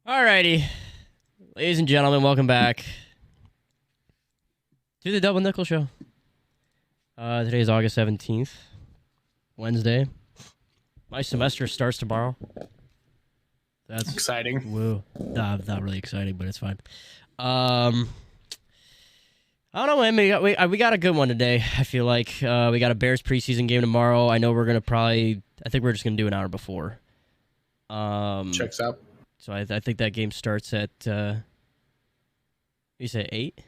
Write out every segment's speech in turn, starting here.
Alrighty, ladies and gentlemen, welcome back to the Double Nickel Show. Today is August 17th, Wednesday. My semester starts tomorrow. That's exciting. Woo. Nah, not really exciting, but it's fine. I don't know, man. We got a good one today. I feel like we got a Bears preseason game tomorrow. I know we're gonna I think we're just gonna do an hour before. Checks out. So I think that game starts at you say 8?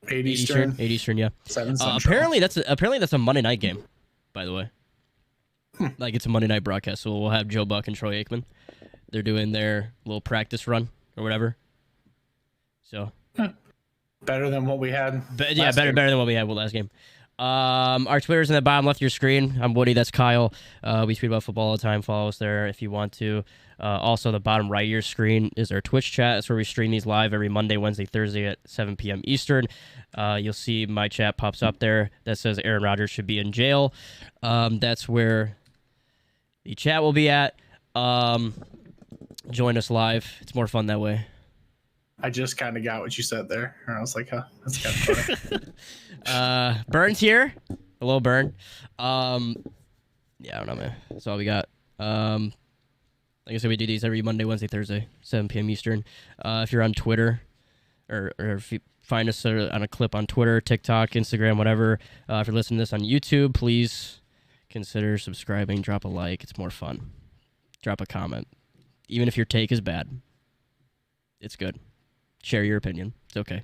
8 Eastern. 8 Eastern, yeah. 7 Central. Apparently that's a Monday night game, by the way. Like it's a Monday night broadcast, so we'll have Joe Buck and Troy Aikman. They're doing their little practice run or whatever. So better than what we had. Better than what we had last game. Our Twitter's in the bottom left of your screen. I'm Woody. That's Kyle. We tweet about football all the time. Follow us there if you want to. Also, the bottom right of your screen is our Twitch chat. That's where we stream these live every Monday, Wednesday, Thursday at 7 p.m. Eastern. You'll see my chat pops up there that says Aaron Rodgers should be in jail. That's where the chat will be at. Join us live. It's more fun that way. I just kind of got what you said there. And I was like, huh, that's kind of funny. Burn's here. Hello, Burn. Yeah, I don't know, man. That's all we got. Like I said, we do these every Monday, Wednesday, Thursday, 7 p.m. Eastern. If you're on Twitter, or if you find us on a clip on Twitter, TikTok, Instagram, whatever. If you're listening to this on YouTube, please consider subscribing. Drop a like. It's more fun. Drop a comment. Even if your take is bad, it's good. Share your opinion. It's okay.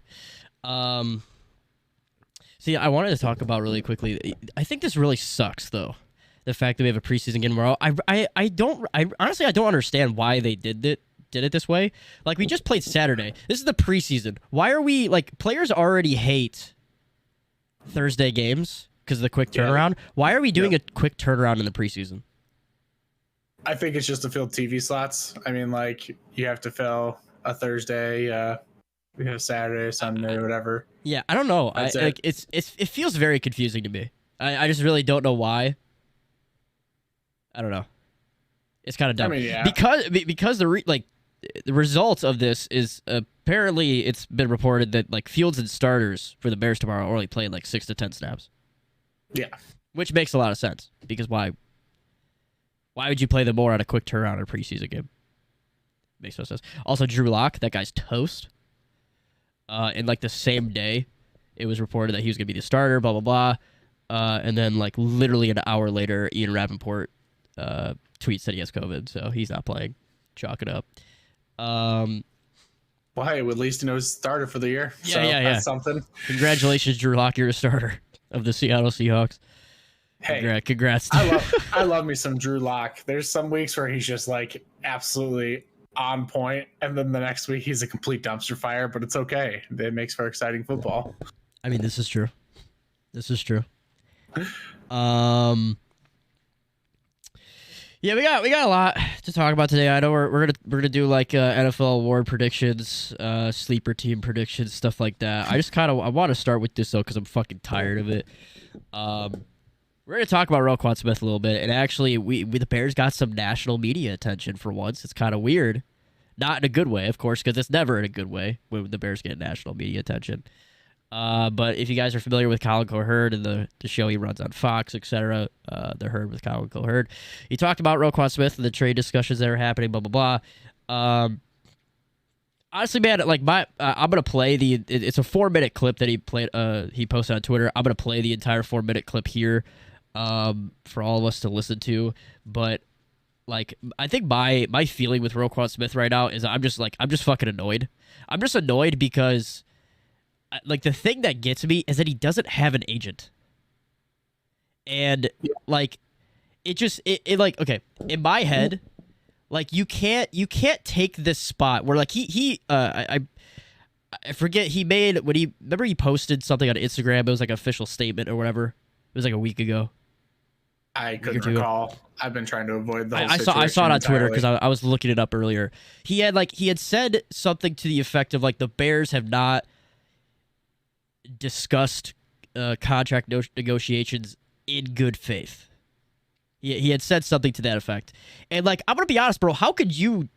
See, I wanted to talk about really quickly. I think this really sucks, though. The fact that we have a preseason game tomorrow. I honestly don't understand why they did it this way. Like, we just played Saturday. This is the preseason. Why are we, like, players already hate Thursday games because of the quick turnaround. Why are we doing a quick turnaround in the preseason? I think it's just to fill TV slots. I mean, like, you have to fill a Thursday, Saturday, Sunday, whatever. Yeah, I don't know. It feels very confusing to me. I just really don't know why. I don't know. It's kind of dumb. I mean, yeah. Because the results of this is apparently it's been reported that like Fields and starters for the Bears tomorrow are only playing like 6 to 10 snaps. Yeah, which makes a lot of sense because why would you play them more on a quick turnaround in a preseason game? Makes no sense. Also, Drew Lock, that guy's toast. In like the same day, it was reported that he was gonna be the starter. Blah blah blah. And then like literally an hour later, Ian Rappaport tweets that he has COVID, so he's not playing. Chalk it up. Well, hey, at least he knows starter for the year. Yeah. That's something. Congratulations, Drew Lock. You're a starter of the Seattle Seahawks. Hey, congrats. I love me some Drew Lock. There's some weeks where he's just like absolutely on point, and then the next week he's a complete dumpster fire, but it's okay. It makes for exciting football. I mean, this is true. Yeah, we got a lot to talk about today. I know we're gonna do like NFL award predictions, sleeper team predictions, stuff like that. I want to start with this though because I'm fucking tired of it. We're gonna talk about Roquan Smith a little bit, and actually, we the Bears got some national media attention for once. It's kind of weird, not in a good way, of course, because it's never in a good way when the Bears get national media attention. But if you guys are familiar with Colin Coherd and the show he runs on Fox, etc., The Herd with Colin Coherd, he talked about Roquan Smith and the trade discussions that are happening, blah blah blah. Honestly, man, like I'm gonna play it's a 4-minute clip that he posted on Twitter. I'm gonna play the entire 4-minute clip here, for all of us to listen to. But like, I think my feeling with Roquan Smith right now is I'm just fucking annoyed. I'm just annoyed because, like, the thing that gets me is that he doesn't have an agent. And like, it like, okay, in my head, like, you can't take this spot where like I forget, he posted something on Instagram. It was like an official statement or whatever. It was like a week ago. I couldn't recall. I've been trying to avoid the whole I saw it on Twitter because I was looking it up earlier. He had said something to the effect of like, the Bears have not discussed contract negotiations in good faith. He had said something to that effect. And like, I'm gonna be honest, bro, how could you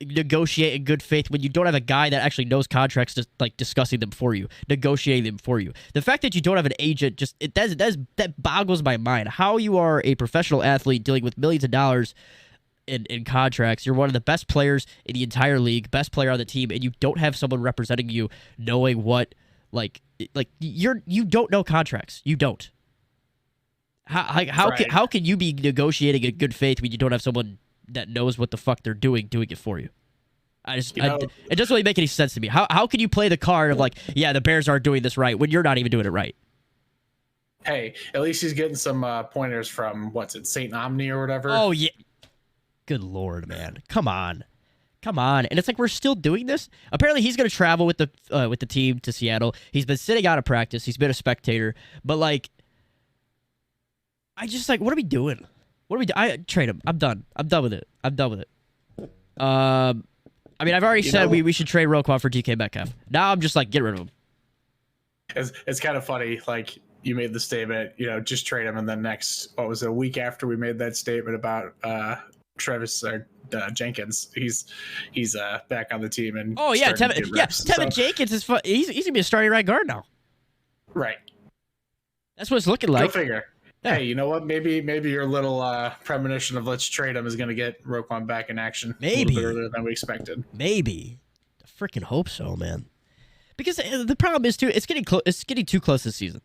negotiate in good faith when you don't have a guy that actually knows contracts, just like discussing them for you, negotiating them for you? The fact that you don't have an agent, that boggles my mind. How you are a professional athlete dealing with millions of dollars in contracts. You're one of the best players in the entire league, best player on the team, and you don't have someone representing you knowing what you don't know contracts. You don't. How can you be negotiating in good faith when you don't have someone that knows what the fuck they're doing it for you? It doesn't really make any sense to me. How can you play the card of like, yeah, the Bears aren't doing this right when you're not even doing it right? Hey, at least he's getting some pointers from St. Omni or whatever. Oh yeah. Good Lord, man. Come on. And it's like we're still doing this. Apparently he's going to travel with the team to Seattle. He's been sitting out of practice. He's been a spectator, but like I just like, what are we doing? I trade him. I'm done with it. I mean, I've already said we should trade Roquan for DK Metcalf. Now I'm just like, get rid of him. It's kind of funny. Like you made the statement, just trade him. And then a week after we made that statement about Travis Jenkins, he's back on the team. And Tevin Jenkins is fun. He's gonna be a starting right guard now. Right. That's what it's looking like. Go figure. Yeah. Hey, you know what? Maybe your little premonition of let's trade him is going to get Roquan back in action. Maybe a little bit earlier than we expected. Maybe. I freaking hope so, man. Because the problem is too, it's getting too close this season.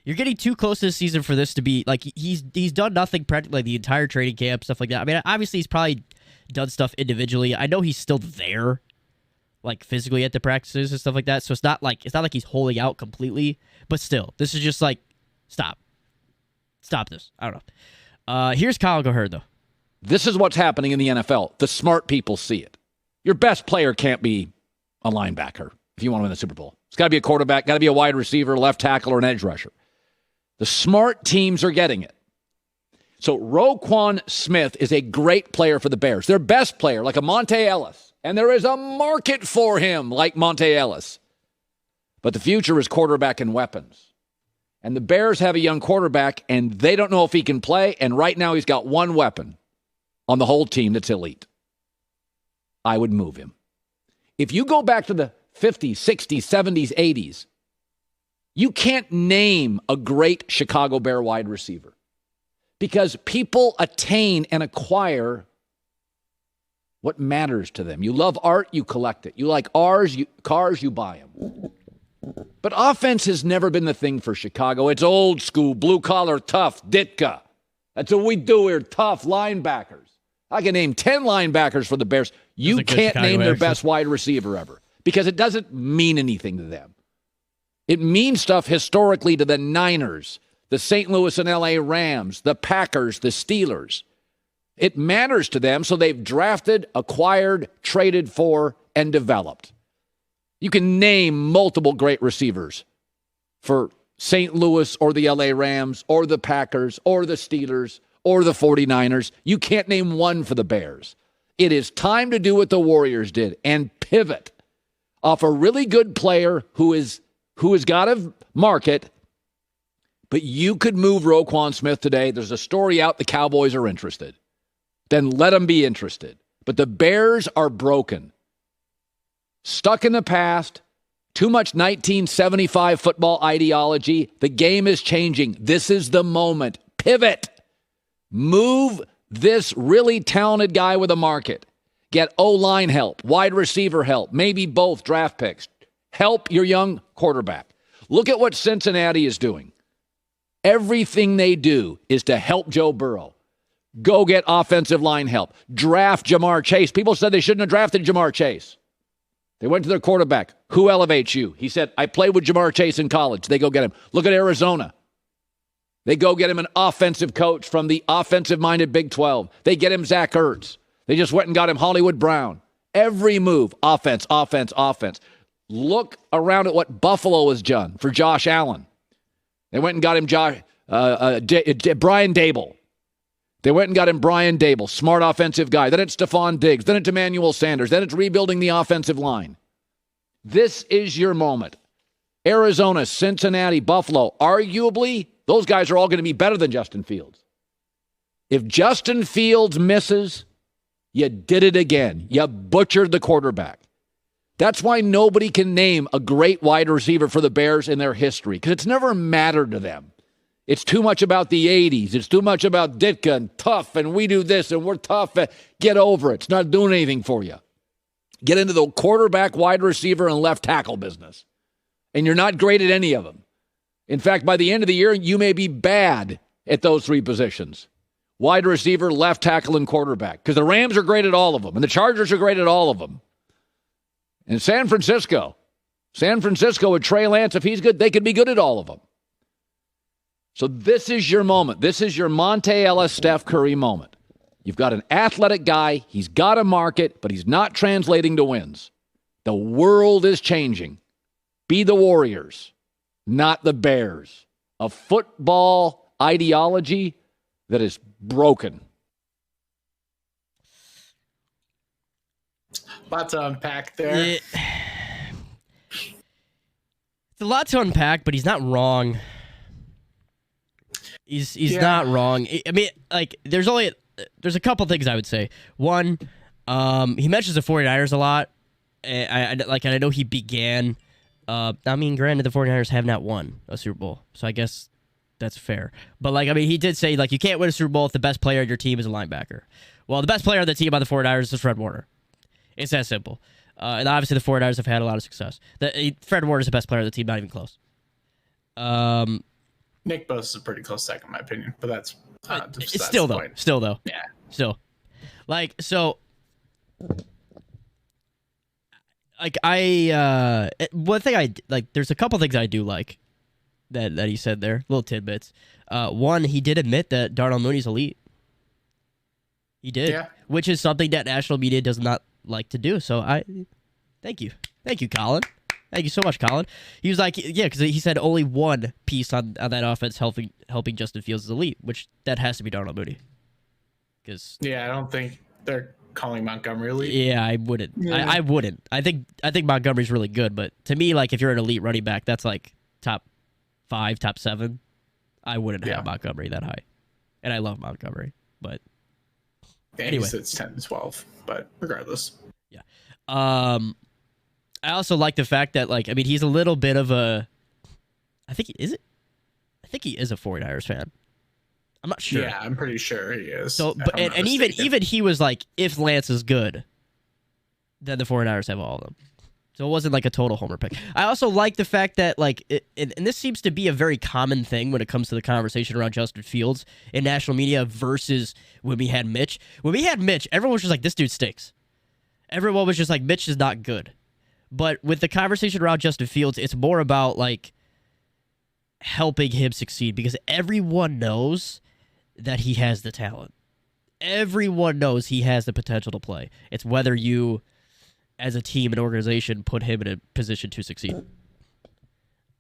You're getting too close this season for this to be like he's done nothing practically the entire training camp, stuff like that. I mean, obviously he's probably done stuff individually. I know he's still there, like physically at the practices and stuff like that. So it's not like he's holding out completely. But still, this is just like Stop this. I don't know. Here's Kyle Gaherd, though. This is what's happening in the NFL. The smart people see it. Your best player can't be a linebacker if you want to win the Super Bowl. It's got to be a quarterback, got to be a wide receiver, left tackle, or an edge rusher. The smart teams are getting it. So Roquan Smith is a great player for the Bears. Their best player, like a Monte Ellis. And there is a market for him like Monte Ellis. But the future is quarterback and weapons. And the Bears have a young quarterback, and they don't know if he can play. And right now he's got one weapon on the whole team that's elite. I would move him. If you go back to the 50s, 60s, 70s, 80s, you can't name a great Chicago Bear wide receiver because people attain and acquire what matters to them. You love art, you collect it. You like cars, you buy them. But offense has never been the thing for Chicago. It's old school, blue-collar, tough, Ditka. That's what we do here, tough linebackers. I can name 10 linebackers for the Bears. You can't name their best wide receiver ever because it doesn't mean anything to them. It means stuff historically to the Niners, the St. Louis and L.A. Rams, the Packers, the Steelers. It matters to them, so they've drafted, acquired, traded for, and developed. You can name multiple great receivers for St. Louis or the LA Rams or the Packers or the Steelers or the 49ers. You can't name one for the Bears. It is time to do what the Warriors did and pivot off a really good player who has got a market, but you could move Roquan Smith today. There's a story out the Cowboys are interested. Then let them be interested. But the Bears are broken. Stuck in the past, too much 1975 football ideology. The game is changing. This is the moment. Pivot. Move this really talented guy with a market. Get O-line help, wide receiver help, maybe both draft picks. Help your young quarterback. Look at what Cincinnati is doing. Everything they do is to help Joe Burrow. Go get offensive line help. Draft Jamar Chase. People said they shouldn't have drafted Jamar Chase. They went to their quarterback. Who elevates you? He said, I played with Jamar Chase in college. They go get him. Look at Arizona. They go get him an offensive coach from the offensive-minded Big 12. They get him Zach Ertz. They just went and got him Hollywood Brown. Every move, offense, offense, offense. Look around at what Buffalo has done for Josh Allen. They went and got him Brian Dable. They went and got him Brian Dable, smart offensive guy. Then it's Stephon Diggs. Then it's Emmanuel Sanders. Then it's rebuilding the offensive line. This is your moment. Arizona, Cincinnati, Buffalo, arguably, those guys are all going to be better than Justin Fields. If Justin Fields misses, You did it again. You butchered the quarterback. That's why nobody can name a great wide receiver for the Bears in their history, because it's never mattered to them. It's too much about the 80s. It's too much about Ditka and tough, and we do this, and we're tough. Get over it. It's not doing anything for you. Get into the quarterback, wide receiver, and left tackle business. And you're not great at any of them. In fact, by the end of the year, you may be bad at those three positions. Wide receiver, left tackle, and quarterback. Because the Rams are great at all of them, and the Chargers are great at all of them. And San Francisco with Trey Lance, if he's good, they could be good at all of them. So this is your moment. This is your Monte Ellis, Steph Curry moment. You've got an athletic guy. He's got a market, but he's not translating to wins. The world is changing. Be the Warriors, not the Bears. A football ideology that is broken. Lot to unpack there. It's a lot to unpack, but he's not wrong. He's not wrong. I mean, like, there's a couple things I would say. One, he mentions the 49ers a lot. And I know he began. I mean, granted, the 49ers have not won a Super Bowl, so I guess that's fair. But, like, I mean, he did say, like, you can't win a Super Bowl if the best player on your team is a linebacker. Well, the best player on the team on the 49ers is Fred Warner. It's that simple. And obviously, the 49ers have had a lot of success. Fred Warner is the best player on the team, not even close. Nick Bosa is a pretty close second, in my opinion, but that's still though. Yeah. Still. Like, so, like, one thing there's a couple things I do like that he said there, little tidbits. One, he did admit that Darnell Mooney's elite. He did, yeah. Which is something that national media does not like to do. So thank you, Colin. Thank you so much, Colin. He was like, yeah, because he said only one piece on that offense helping Justin Fields is elite, which that has to be Darnell Mooney. Yeah, I don't think they're calling Montgomery elite. Yeah, I wouldn't. Yeah. I wouldn't. I think Montgomery's really good, but to me, like, if you're an elite running back, that's like top 5, top 7. I wouldn't have Montgomery that high, and I love Montgomery, but anyway, it's 10 to 12. But regardless, yeah. I also like the fact that, like, I mean, he's a little bit of a. I think he is a 49ers fan. I'm not sure. Yeah, I'm pretty sure he is. So, but and even he was like, if Lance is good, then the 49ers have all of them. So it wasn't like a total homer pick. I also like the fact that, like, and this seems to be a very common thing when it comes to the conversation around Justin Fields in national media versus when we had Mitch. When we had Mitch, everyone was just like, this dude stinks. Everyone was just like, Mitch is not good. But with the conversation around Justin Fields, it's more about, like, helping him succeed because everyone knows that he has the talent. Everyone knows he has the potential to play. It's whether you, as a team and organization, put him in a position to succeed.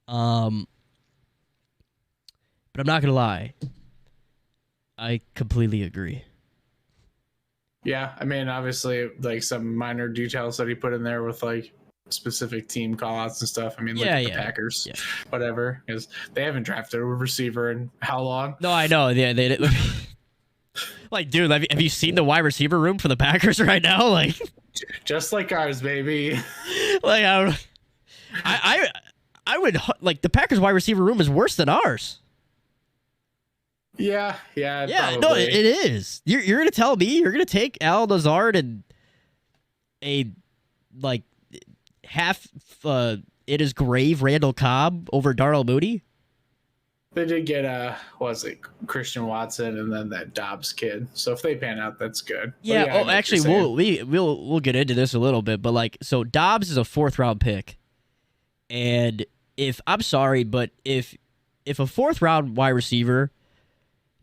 But I'm not going to lie. I completely agree. Yeah, I mean, obviously, like, some minor details that he put in there with, like, specific team call-outs and stuff. I mean, like the Packers, whatever, because they haven't drafted a receiver in how long? No, I know. Yeah, they like, dude, have you seen the wide receiver room for the Packers right now? Like, just like ours, baby. Like, I would, like, the Packers wide receiver room is worse than ours. Yeah. Probably. No, it is. You're gonna tell me you're gonna take Al Lazard and a, like, half it is grave Randall Cobb over Darnell Mooney? They did get Christian Watson and then that Dobbs kid. So if they pan out, that's good. Yeah. Actually, we'll get into this a little bit, but, like, so Dobbs is a 4th round pick, and if a 4th round wide receiver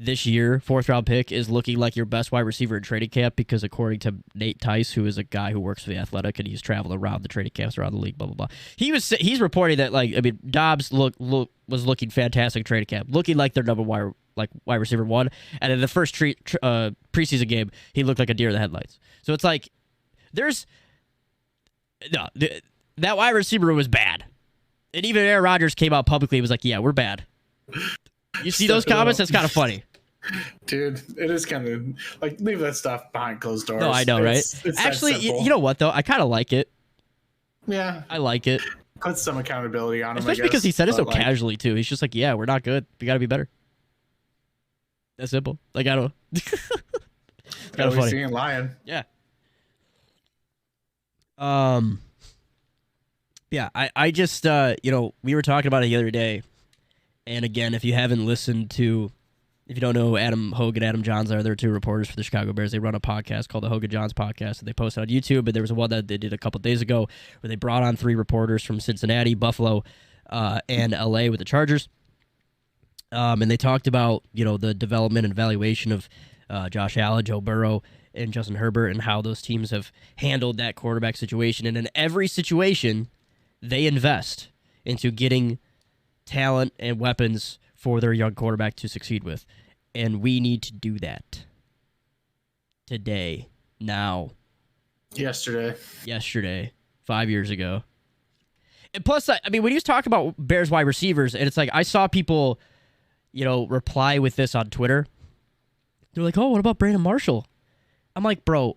this year, 4th round pick, is looking like your best wide receiver in training camp because, according to Nate Tice, who is a guy who works for The Athletic and he's traveled around the training camps around the league, blah, blah, blah. He's reporting that, like, I mean, Dobbs was looking fantastic in training camp, looking like their number wide receiver 1. And in the first preseason game, he looked like a deer in the headlights. So it's like, that wide receiver room was bad. And even Aaron Rodgers came out publicly and was like, yeah, we're bad. You see those comments? That's kind of funny. Dude, it is kind of like leave that stuff behind closed doors. No, I know, right? It's that Actually, simple. you know what though? I kind of like it. Yeah, I like it, put some accountability on him. especially I guess, because he said it so but, like, casually too. He's just like, "Yeah, we're not good. We got to be better." That's simple. Like I don't. It's kind of funny. Seeing lying. Yeah. Yeah, I just we were talking about it the other day, and again, if you haven't listened to, if you don't know who Adam Hogan, Adam Johns are, they're two reporters for the Chicago Bears. They run a podcast called the Hogan Johns Podcast, and they post it on YouTube. And there was one that they did a couple days ago where they brought on 3 reporters from Cincinnati, Buffalo, and LA with the Chargers. And they talked about the development and evaluation of Josh Allen, Joe Burrow, and Justin Herbert, and how those teams have handled that quarterback situation. And in every situation, they invest into getting talent and weapons for their young quarterback to succeed with. And we need to do that today, now. Yesterday, 5 years ago. And plus, I mean, when you talk about Bears wide receivers, and it's like, I saw people, reply with this on Twitter. They're like, oh, what about Brandon Marshall? I'm like, bro,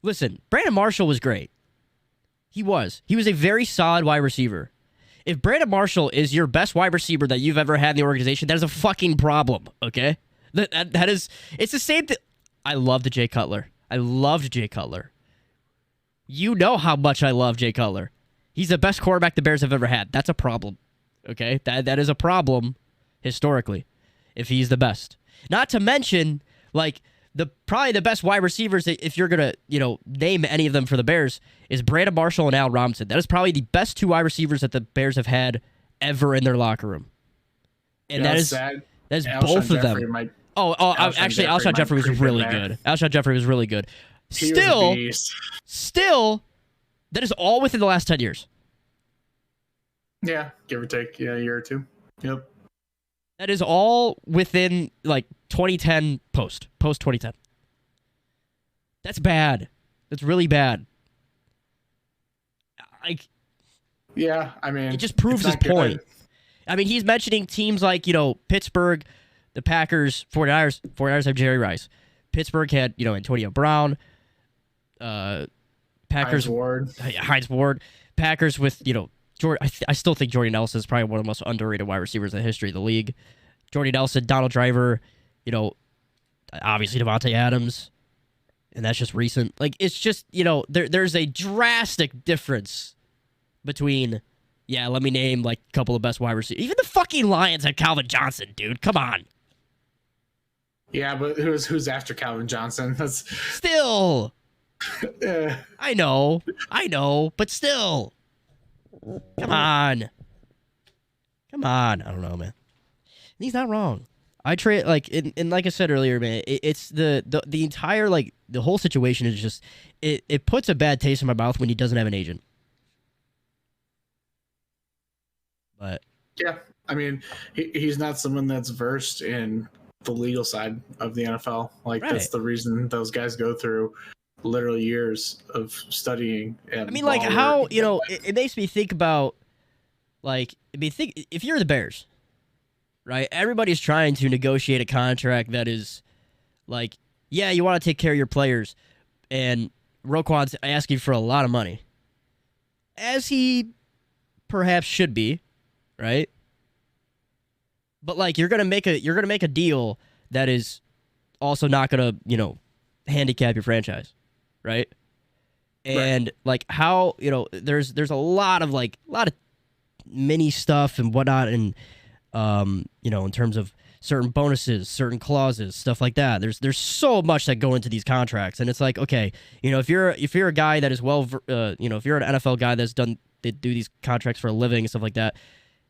listen, Brandon Marshall was great. He was a very solid wide receiver. If Brandon Marshall is your best wide receiver that you've ever had in the organization, that is a fucking problem, okay? That is, it's the same thing. I loved Jay Cutler. You know how much I love Jay Cutler. He's the best quarterback the Bears have ever had. That's a problem, okay? That is a problem historically if he's the best. Not to mention, like, probably the best wide receivers, if you're going to, name any of them for the Bears, is Brandon Marshall and Al Robinson. That is probably the best 2 wide receivers that the Bears have had ever in their locker room. And that is both of them. Actually, Alshon Jeffrey was really good. Alshon Jeffrey was really good. Still, that is all within the last 10 years. Yeah, give or take. Yeah, a year or 2. Yep. That is all within, like, 2010 post 2010. That's bad. That's really bad. Yeah, I mean, it just proves his point. I mean, he's mentioning teams like, Pittsburgh, the Packers, 49ers. 49ers have Jerry Rice. Pittsburgh had, Antonio Brown. Packers. Hines Ward. Packers with, I still think Jordy Nelson is probably one of the most underrated wide receivers in the history of the league. Jordy Nelson, Donald Driver, obviously Devontae Adams, and that's just recent. Like, it's just, there's a drastic difference between, let me name, like, a couple of best wide receivers. Even the fucking Lions had Calvin Johnson, dude. Come on. Yeah, but who's after Calvin Johnson? That's still. I know, but still. Come on. I don't know, man. He's not wrong. I trade, like, and like I said earlier, man, it's the entire, like, the whole situation is just, it puts a bad taste in my mouth when he doesn't have an agent. But yeah, I mean, he's not someone that's versed in the legal side of the NFL. Like, right. That's the reason those guys go through literal years of studying. And I mean, like, how, it makes me think about, like, if you're the Bears, right? Everybody's trying to negotiate a contract that is, like, yeah, you want to take care of your players, and Roquan's asking for a lot of money, as he perhaps should be, right? But, like, you're gonna make a deal that is also not gonna, handicap your franchise, right? And like, how, there's a lot of mini stuff and whatnot, and in terms of certain bonuses, certain clauses, stuff like that. There's so much that go into these contracts, and it's like, okay, if you're a guy that is if you're an NFL guy they do these contracts for a living and stuff like that,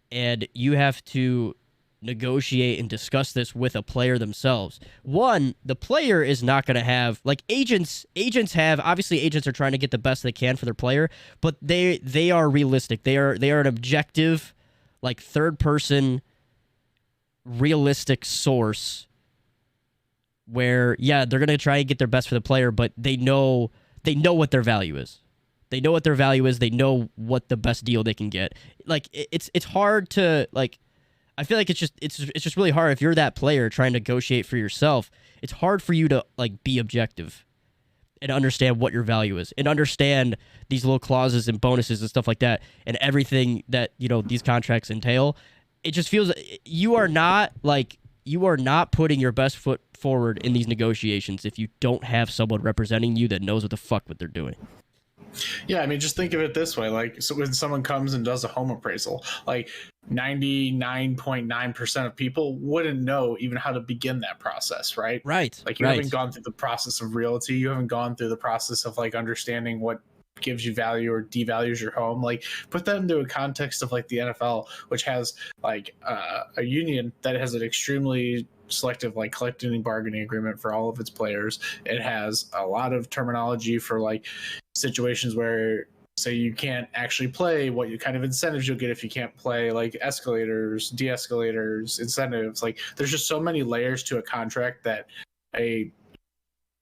and you have to negotiate and discuss this with a player themselves. One, the player is not going to have, like, agents have, obviously agents are trying to get the best they can for their player, but they are realistic. They are an objective, like, third person realistic source where, yeah, they're going to try and get their best for the player, but they know what their value is. They know what their value is. They know what the best deal they can get. Like, it's hard to, like, I feel like it's just really hard if you're that player trying to negotiate for yourself. It's hard for you to like be objective and understand what your value is and understand these little clauses and bonuses and stuff like that and everything that, you know, these contracts entail. It just feels you are not putting your best foot forward in these negotiations if you don't have someone representing you that knows what the fuck what they're doing. Yeah, I mean, just think of it this way. Like, so when someone comes and does a home appraisal, like 99.9% of people wouldn't know even how to begin that process, right? Right. Like, you haven't gone through the process of realty. You haven't gone through the process of, like, understanding what gives you value or devalues your home. Like, put that into a context of, like, the NFL, which has, like, a union that has an extremely selective, like, collective bargaining agreement for all of its players. It has a lot of terminology for, like, situations where, say, you can't actually play, what you kind of incentives you'll get if you can't play, like escalators, de-escalators, incentives. Like, there's just so many layers to a contract that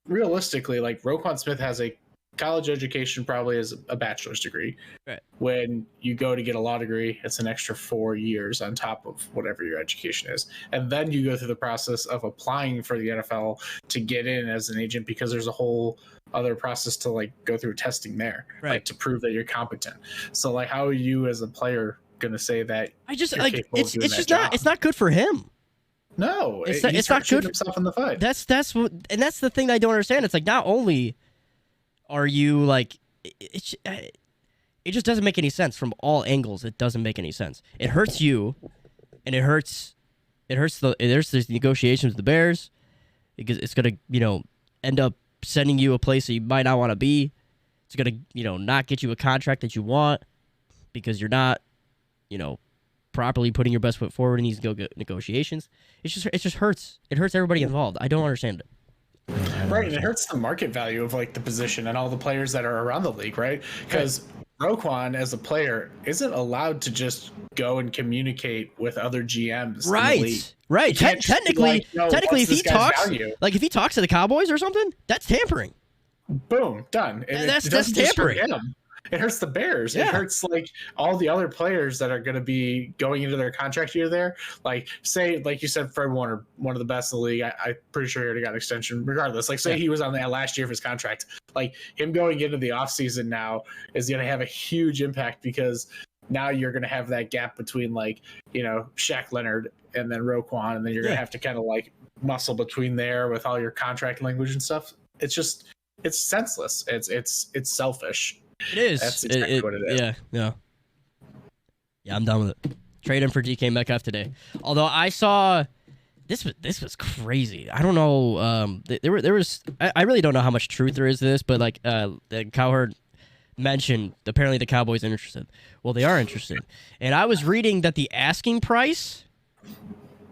realistically, like, Roquan Smith has a college education, probably is a bachelor's degree. Right. When you go to get a law degree, it's an extra 4 years on top of whatever your education is. And then you go through the process of applying for the NFL to get in as an agent, because there's a whole other process to, like, go through testing there, right, like, to prove that you're competent. So, like, how are you as a player going to say that? I just like it's just not, it's not good for him. No, it's not good. Himself in the fight. That's the thing that I don't understand. It's like, not only are you like, it just doesn't make any sense from all angles. It doesn't make any sense. It hurts you, and it hurts these negotiations with the Bears, because it's gonna, you know, end up sending you a place that you might not want to be. It's gonna, you know, not get you a contract that you want because you're not, you know, properly putting your best foot forward in these negotiations. It just hurts. It hurts everybody involved. I don't understand it. Right, and it hurts the market value of, like, the position and all the players that are around the league, right? Because Roquan, as a player, isn't allowed to just go and communicate with other GMs. Right, in the league. Right. Technically, if he talks, like, if he talks to the Cowboys or something, that's tampering. Boom, done. And that's just hurt tampering. him. It hurts the Bears. Yeah. It hurts, like, all the other players that are going to be going into their contract year there. Like, say, like you said, Fred Warner, one of the best in the league. I'm pretty sure he already got an extension. Regardless, like, say he was on that last year of his contract. Like, him going into the offseason now is going to have a huge impact, because now you're going to have that gap between, like, you know, Shaq Leonard and then Roquan, and then you're going to have to kind of, like, muscle between there with all your contract language and stuff. It's just, it's senseless. It's selfish. It is. That's exactly what it is. Yeah, I'm done with it. Trade him for DK Metcalf today. Although I saw this was crazy. I don't know. There was. I really don't know how much truth there is to this, but, like, the Cowherd mentioned apparently the Cowboys are interested. Well, they are interested, and I was reading that the asking price.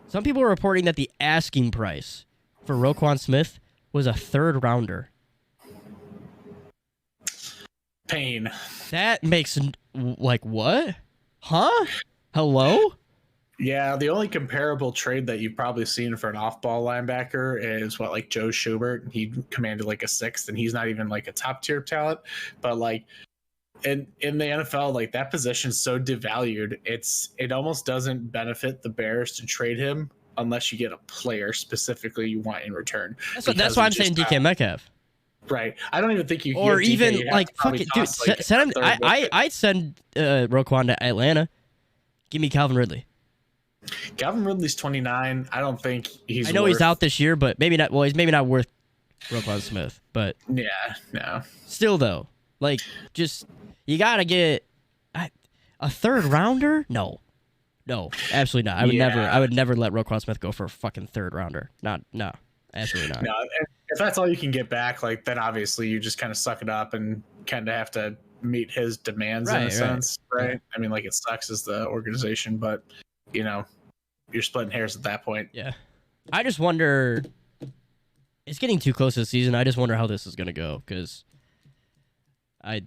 Some people were reporting that the asking price for Roquan Smith was a third rounder. Pain. That makes, like, what? Huh? Hello? Yeah, the only comparable trade that you've probably seen for an off-ball linebacker is like Joe Schubert. He commanded, like, a sixth, and he's not even, like, a top-tier talent. But, like, in the NFL, like, that position's so devalued, it almost doesn't benefit the Bears to trade him unless you get a player specifically you want in return. That's why I'm saying DK Metcalf. Right. I don't even think you or even, like, fucking dude. Send him. I'd send Roquan to Atlanta. Give me Calvin Ridley. Calvin Ridley's 29. I don't think he's. I know he's out this year, but maybe not. Well, he's maybe not worth Roquan Smith, but yeah, no. Still, though, like, just you gotta get a third rounder. No, absolutely not. I would never let Roquan Smith go for a fucking third rounder. No, absolutely not. No, if that's all you can get back, like, then obviously you just kind of suck it up and kind of have to meet his demands in a sense, right? Yeah. I mean, like, it sucks as the organization, but, you know, you're splitting hairs at that point. Yeah. I just wonder, it's getting too close to the season. I just wonder how this is going to go, because it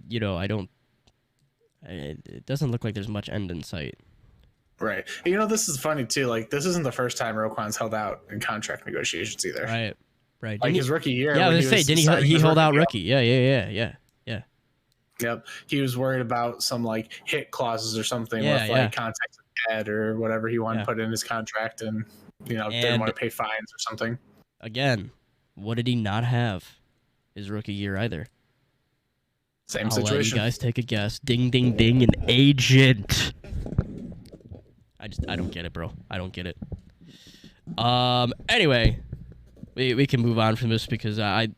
doesn't look like there's much end in sight. Right. You know, this is funny too. Like, this isn't the first time Roquan's held out in contract negotiations either. Right. Like, his rookie year. Yeah, I was going to say, didn't he hold out rookie? Yeah. Yep. He was worried about some, like, hit clauses or something with like contracts with debt or whatever he wanted Yeah. to put in his contract, and didn't And- want to pay fines or something. Again, what did he not have his rookie year either? Same I'll let you situation. guys take a guess. Ding, ding, ding, an agent. I don't get it, bro. I don't get it. Anyway, we can move on from this because I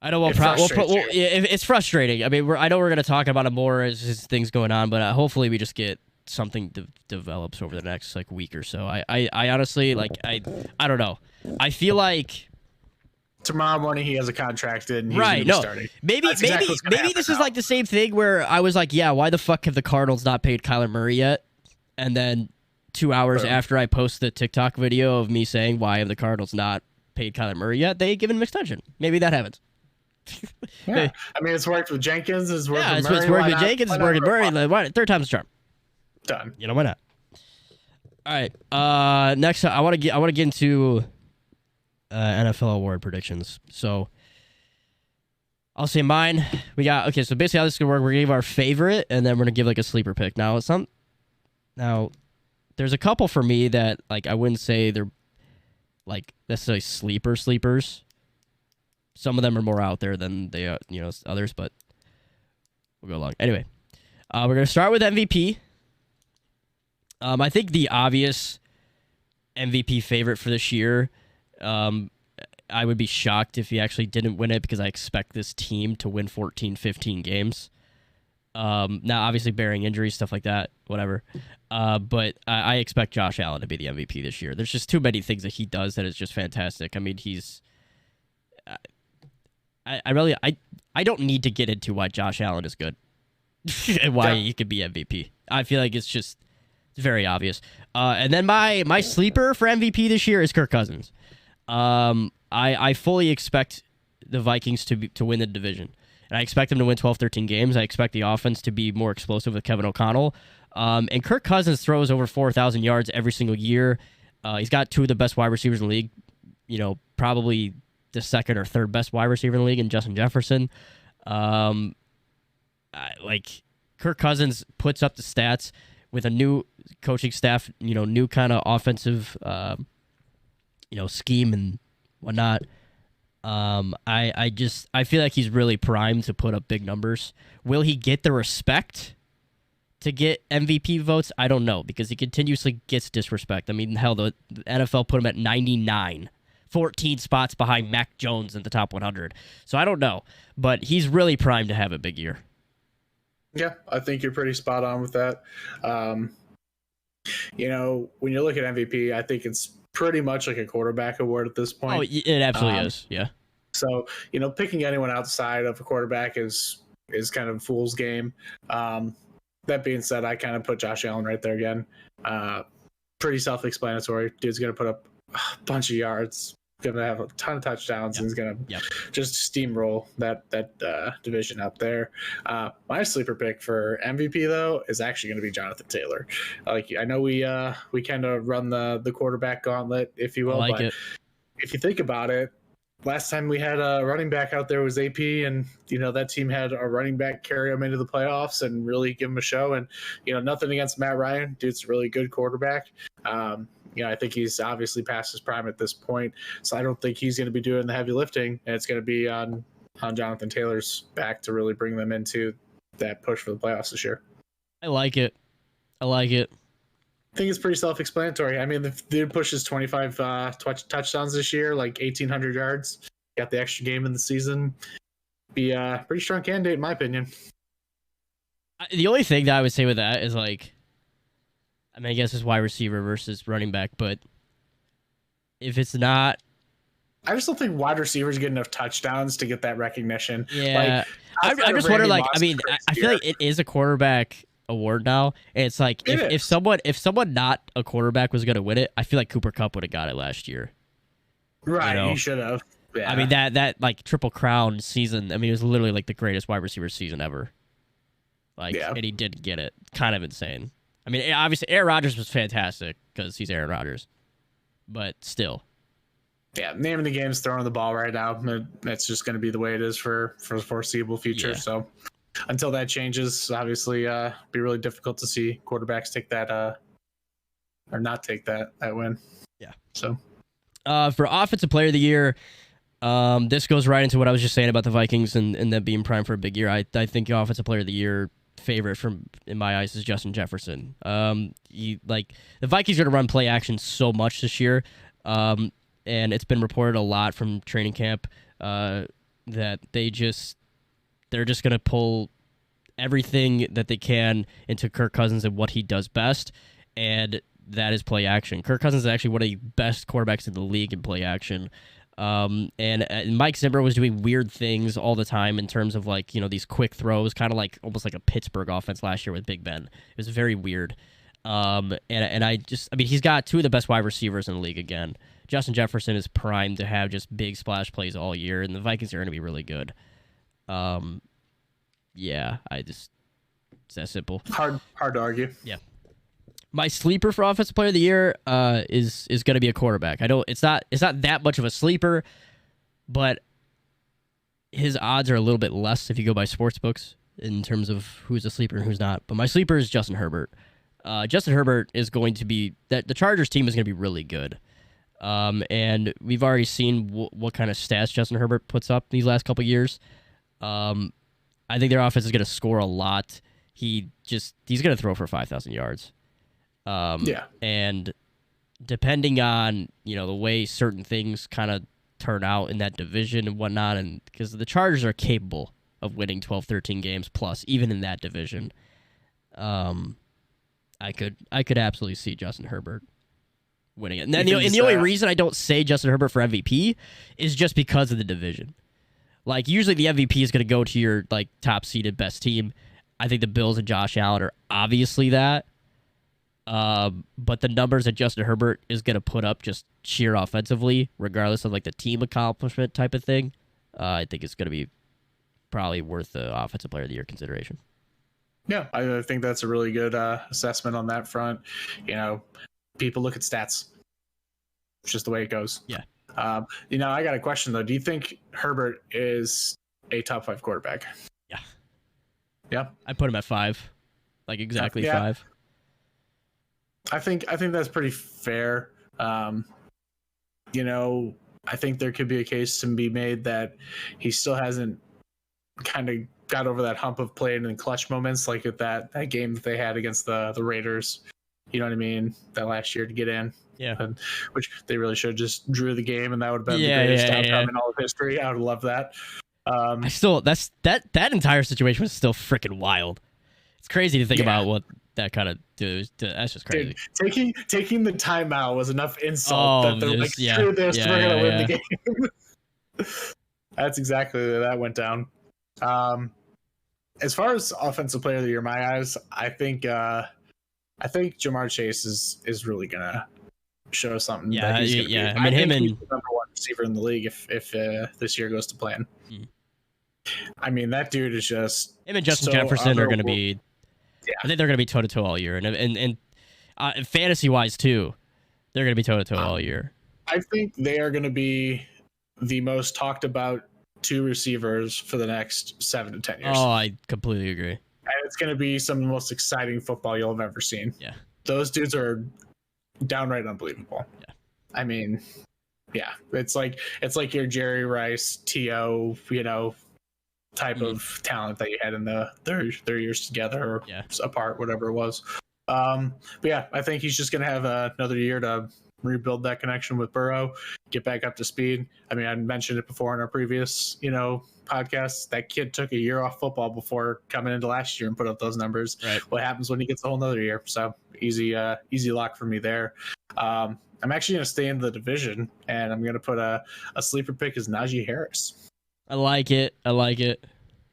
know it's frustrating. I mean, I know we're gonna talk about it more as things going on, but hopefully we just get something develops over the next like week or so. I honestly I don't know. I feel like tomorrow morning he has a contract and he's right. gonna be No, starting. maybe That's exactly what's gonna maybe this happen is now. like the same thing where I was like, yeah, why the fuck have the Cardinals not paid Kyler Murray yet? And then 2 hours Boom. after I post the TikTok video of me saying why have the Cardinals not paid Kyler Murray yet, they given him extension. Maybe that happens. Yeah. I mean, it's worked with Jenkins. It's worked with Murray. It's worked Why with not? Jenkins. Why It's not working with Murray. Roquan? Like, third time's a charm. Done. Why not? All right. Next, I want to get into NFL award predictions. So I'll say mine. So basically how this is gonna work, we're gonna give our favorite and then we're gonna give like a sleeper pick. Now there's a couple for me that like I wouldn't say they're like necessarily sleepers. Some of them are more out there than they are, others, but we'll go along. Anyway, we're gonna start with MVP. I think the obvious MVP favorite for this year, I would be shocked if he actually didn't win it because I expect this team to win 14, 15 games. Now, obviously, bearing injuries, stuff like that, whatever. But I expect Josh Allen to be the MVP this year. There's just too many things that he does that is just fantastic. I mean, he's... I don't need to get into why Josh Allen is good and why he could be MVP. I feel like it's very obvious. And then my sleeper for MVP this year is Kirk Cousins. I fully expect the Vikings to win the division. And I expect them to win 12, 13 games. I expect the offense to be more explosive with Kevin O'Connell. And Kirk Cousins throws over 4,000 yards every single year. He's got two of the best wide receivers in the league. Probably the second or third best wide receiver in the league in Justin Jefferson. Kirk Cousins puts up the stats with a new coaching staff, new kind of offensive, scheme and whatnot. I feel like he's really primed to put up big numbers. Will he get the respect to get MVP votes? I don't know because he continuously gets disrespect. I mean, hell, the NFL put him at 99, 14 spots behind Mac Jones in the top 100. So I don't know, but he's really primed to have a big year. Yeah, I think you're pretty spot on with that. When you look at MVP, I think it's pretty much like a quarterback award at this point. Oh, it absolutely is. Yeah. So, picking anyone outside of a quarterback is kind of a fool's game. That being said, I kind of put Josh Allen right there again. Pretty self-explanatory. Dude's going to put up a bunch of yards, going to have a ton of touchdowns, and he's going to just steamroll that division out there. My sleeper pick for MVP, though, is actually going to be Jonathan Taylor. I know we kind of run the quarterback gauntlet, if you will. But if you think about it, last time we had a running back out there was AP, and that team had a running back carry him into the playoffs and really give him a show. And nothing against Matt Ryan, dude's a really good quarterback. I think he's obviously past his prime at this point, so I don't think he's going to be doing the heavy lifting, and it's going to be on Jonathan Taylor's back to really bring them into that push for the playoffs this year. I like it. I think it's pretty self-explanatory. I mean, the dude pushes 25 touchdowns this year, like 1,800 yards. Got the extra game in the season. Be a pretty strong candidate, in my opinion. The only thing that I would say with that is I guess it's wide receiver versus running back, but if it's not, I just don't think wide receivers get enough touchdowns to get that recognition. Yeah, I just wonder. I feel like it is a quarterback award now, and it's like if someone not a quarterback was going to win it, I feel like Cooper Kupp would have got it last year. Right, he should have. Yeah. I mean that like Triple Crown season. I mean, it was literally like the greatest wide receiver season ever. And he did get it. Kind of insane. I mean, obviously Aaron Rodgers was fantastic because he's Aaron Rodgers, but still. Yeah, name of the game is throwing the ball right now. That's just going to be the way it is for the foreseeable future. Yeah. So, until that changes, obviously, be really difficult to see quarterbacks take that or not take that win. Yeah. So, for offensive player of the year, this goes right into what I was just saying about the Vikings and them being primed for a big year. I think the offensive player of the year favorite in my eyes is Justin Jefferson. The Vikings are going to run play action so much this year, and it's been reported a lot from training camp that they're just going to pull everything that they can into Kirk Cousins and what he does best, and that is play action. Kirk Cousins is actually one of the best quarterbacks in the league in play action. And Mike Zimmer was doing weird things all the time in terms of these quick throws, kind of like almost like a Pittsburgh offense last year with Big Ben. It was very weird. He's got two of the best wide receivers in the league again. Justin Jefferson is primed to have just big splash plays all year, and the Vikings are going to be really good. It's that simple. Hard to argue. Yeah. My sleeper for offensive player of the year is going to be a quarterback. It's not that much of a sleeper, but his odds are a little bit less if you go by sports books in terms of who's a sleeper and who's not. But my sleeper is Justin Herbert. Justin Herbert is going to be that the Chargers team is going to be really good. And we've already seen what kind of stats Justin Herbert puts up these last couple years. I think their offense is going to score a lot. He's going to throw for 5,000 yards. And depending on, the way certain things kind of turn out in that division and whatnot, and because the Chargers are capable of winning 12, 13 games plus, even in that division, I could absolutely see Justin Herbert winning it. And the only reason I don't say Justin Herbert for MVP is just because of the division. Usually the MVP is going to go to your, top seeded best team. I think the Bills and Josh Allen are obviously that. But the numbers that Justin Herbert is going to put up just sheer offensively, regardless of the team accomplishment type of thing, I think it's going to be probably worth the offensive player of the year consideration. Yeah, I think that's a really good assessment on that front. People look at stats. It's just the way it goes. Yeah. I got a question though. Do you think Herbert is a top 5 quarterback? Yeah. Yeah. I put him at 5. Exactly 5. I think that's pretty fair. I think there could be a case to be made that he still hasn't kind of got over that hump of playing in clutch moments, like at that game that they had against the Raiders. You know what I mean? That last year to get in. Yeah. Which they really should have just drew the game, and that would have been the greatest outcome in all of history. I would love that. That entire situation was still freaking wild. It's crazy to think about what that kind of dude. That's just crazy. Dude, taking the timeout was enough insult that they're screw this, we're gonna win the game. That's exactly where that went down. As far as offensive player of the year, in my eyes, I think Jamar Chase is really gonna show something. Yeah, that he's him he's and the number 1 receiver in the league if this year goes to plan. I mean, that dude is just him and Justin Jefferson are going to be. Yeah. I think they're going to be toe to toe all year, and fantasy wise too, they're going to be toe to toe all year. I think they are going to be the most talked about 2 receivers for the next 7 to 10 years. Oh, I completely agree. And it's going to be some of the most exciting football you'll have ever seen. Yeah, those dudes are downright unbelievable. Yeah, I mean, yeah, it's like your Jerry Rice, T.O., type of talent that you had in their years together or apart, whatever it was. But yeah, I think he's just going to have another year to rebuild that connection with Burrow, get back up to speed. I mean, I mentioned it before in our previous, podcasts. That kid took a year off football before coming into last year and put up those numbers. Right. What happens when he gets a whole nother year? So easy lock for me there. I'm actually going to stay in the division, and I'm going to put a sleeper pick as Najee Harris. I like it.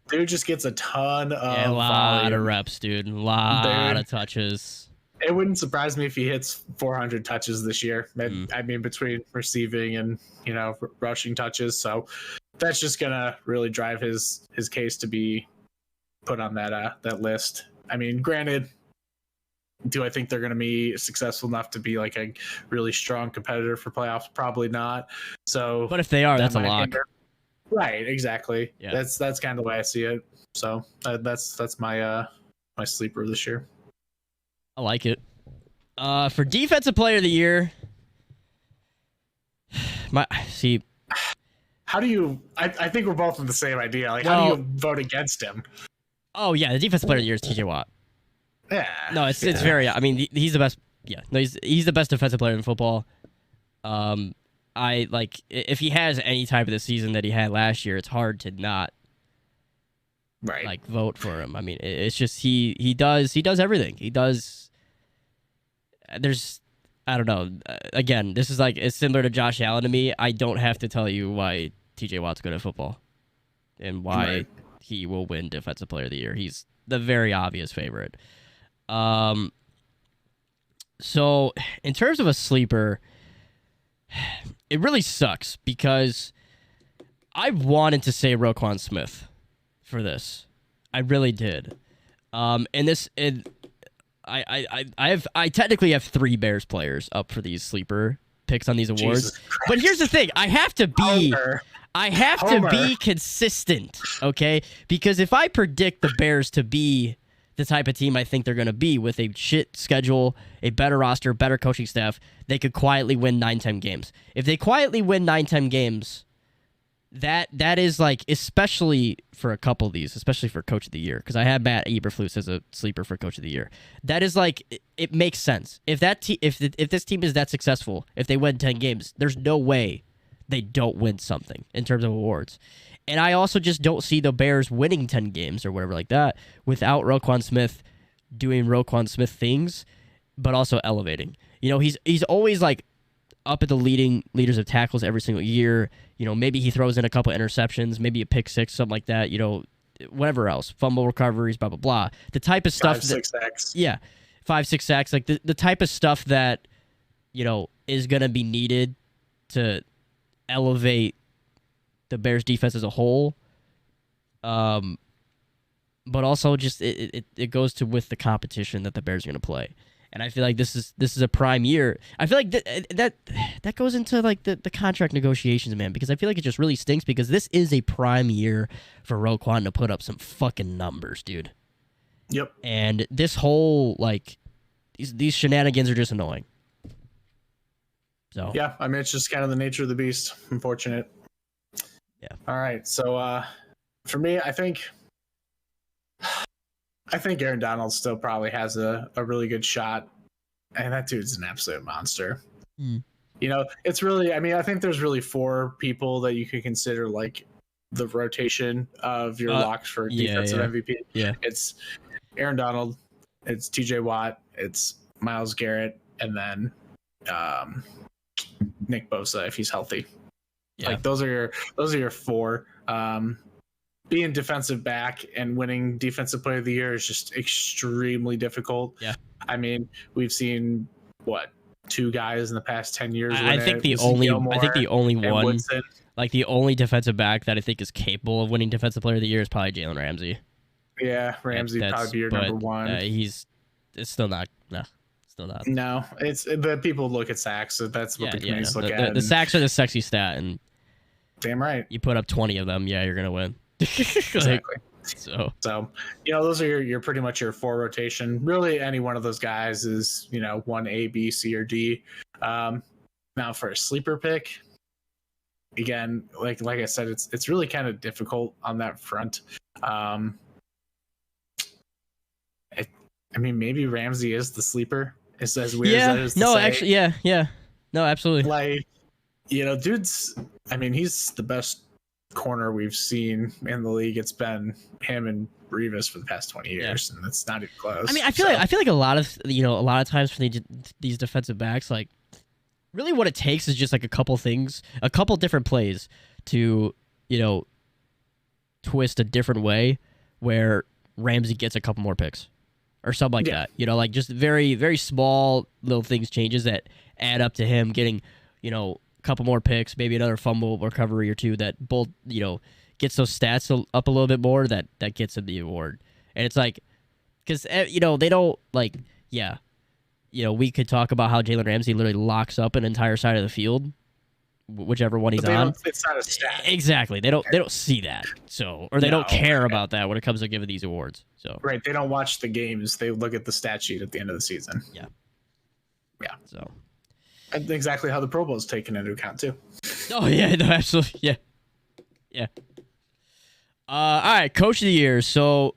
Dude just gets a ton of a lot volume. of reps, dude. A lot of touches. It wouldn't surprise me if he hits 400 touches this year. I mean, between receiving and rushing touches. So that's just gonna really drive his case to be put on that list. I mean, granted, do I think they're gonna be successful enough to be a really strong competitor for playoffs? Probably not. So, but if they are, that's a lock. Right, exactly. Yeah. That's kind of the way I see it. So that's my my sleeper this year. I like it. For defensive player of the year, How do you? I think we're both in the same idea. Like, Well, how do you vote against him? oh yeah, the defensive player of the year is TJ Watt. Yeah. No, it's very. I mean, he's the best. Yeah, no, he's the best defensive player in football. I like if he has any type of the season that he had last year, it's hard to not like vote for him. I mean, it's just he does everything. He does. There's I don't know. Again, this is like it's similar to Josh Allen to me. I don't have to tell you why TJ Watt's good at football and why he will win defensive player of the year. He's the very obvious favorite. So in terms of a sleeper, it really sucks because I wanted to say Roquan Smith for this. I really did. I technically have 3 Bears players up for these sleeper picks on these awards. But here's the thing: I have to be consistent, okay? Because if I predict the Bears to be the type of team I think they're going to be with a shit schedule, a better roster, better coaching staff, they could quietly win 9-10 games. If they quietly win 9-10 games, that is like, especially for a couple of these, especially for Coach of the Year, because I had Matt Eberflus as a sleeper for Coach of the Year. That is like, it makes sense. If this team is that successful, if they win 10 games, there's no way they don't win something in terms of awards. And I also just don't see the Bears winning 10 games or whatever like that without Roquan Smith doing Roquan Smith things, but also elevating. You know, he's always like up at the leaders of tackles every single year. You know, maybe he throws in a couple interceptions, maybe a pick six, something like that. You know, whatever else, fumble recoveries, blah blah blah. The type of stuff 5-6 sacks. Yeah, 5-6 sacks. Like the type of stuff that is gonna be needed to elevate the Bears defense as a whole, but also just it goes to with the competition that the Bears are going to play, and I feel like this is a prime year. I feel like that goes into like the contract negotiations, man, because I feel like it just really stinks because this is a prime year for Roquan to put up some fucking numbers, dude. Yep. And this whole like these shenanigans are just annoying. So yeah, I mean it's just kind of the nature of the beast. Unfortunate. Yeah. All right. So for me, I think Aaron Donald still probably has a really good shot. And that dude's an absolute monster. Mm. You know, it's really, I mean, I think there's really 4 people that you could consider like the rotation of your locks for defensive MVP. Yeah. It's Aaron Donald, it's TJ Watt, it's Myles Garrett, and then Nick Bosa if he's healthy. Yeah. Like those are your 4. Being defensive back and winning defensive player of the year is just extremely difficult. Yeah. I mean, we've seen 2 guys in the past 10 years. I think the only one, Woodson. like the only defensive back that I think is capable of winning defensive player of the year is probably Jalen Ramsey. Yeah, Ramsey probably be your number 1. It's still not. No. Still not. No, it's the people look at sacks. So that's what the communities look at. The sacks are the sexy stat, and damn right. You put up 20 of them, you're gonna win. Exactly. So those are your pretty much your 4 rotation. Really, any one of those guys is 1 A, B, C, or D. Now for a sleeper pick, again, like I said, it's really kind of difficult on that front. I mean, maybe Ramsey is the sleeper. It's as weird as that is to say. Actually, yeah. No, absolutely. Like, dude's, I mean, he's the best corner we've seen in the league. It's been him and Revis for the past 20 years, and it's not even close. I mean, I feel like a lot of times for these defensive backs, like really what it takes is just like a couple different plays to twist a different way where Ramsey gets a couple more picks. Or something like that, like just very, very small little things, changes that add up to him getting, a couple more picks, maybe another fumble recovery or 2 that both, gets those stats up a little bit more that gets him the award. And it's like, because, they don't like, we could talk about how Jalen Ramsey literally locks up an entire side of the field whichever one he's But on. It's not a stat. Exactly. They don't see that. So, or they don't care right. about that when it comes to giving these awards. So Right. They don't watch the games. They look at the stat sheet at the end of the season. Yeah. So And exactly how the Pro Bowl is taken into account too. Oh yeah, no, absolutely. Yeah. All right, Coach of the Year. So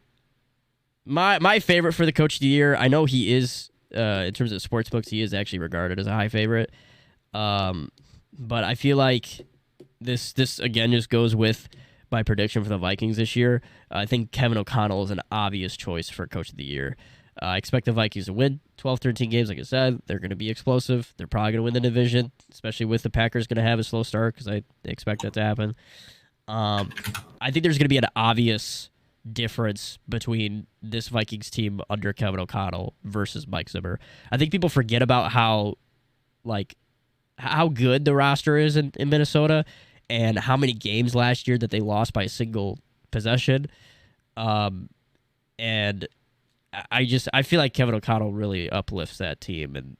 my favorite for the Coach of the Year, I know he is in terms of sports books, he is actually regarded as a high favorite. But I feel like this again just goes with my prediction for the Vikings this year. I think Kevin O'Connell is an obvious choice for Coach of the Year. I expect the Vikings to win 12, 13 games. Like I said, they're going to be explosive. They're probably going to win the division, especially with the Packers going to have a slow start because I expect that to happen. I think there's going to be an obvious difference between this Vikings team under Kevin O'Connell versus Mike Zimmer. I think people forget about how good the roster is in Minnesota and how many games last year that they lost by a single possession. And I feel like Kevin O'Connell really uplifts that team and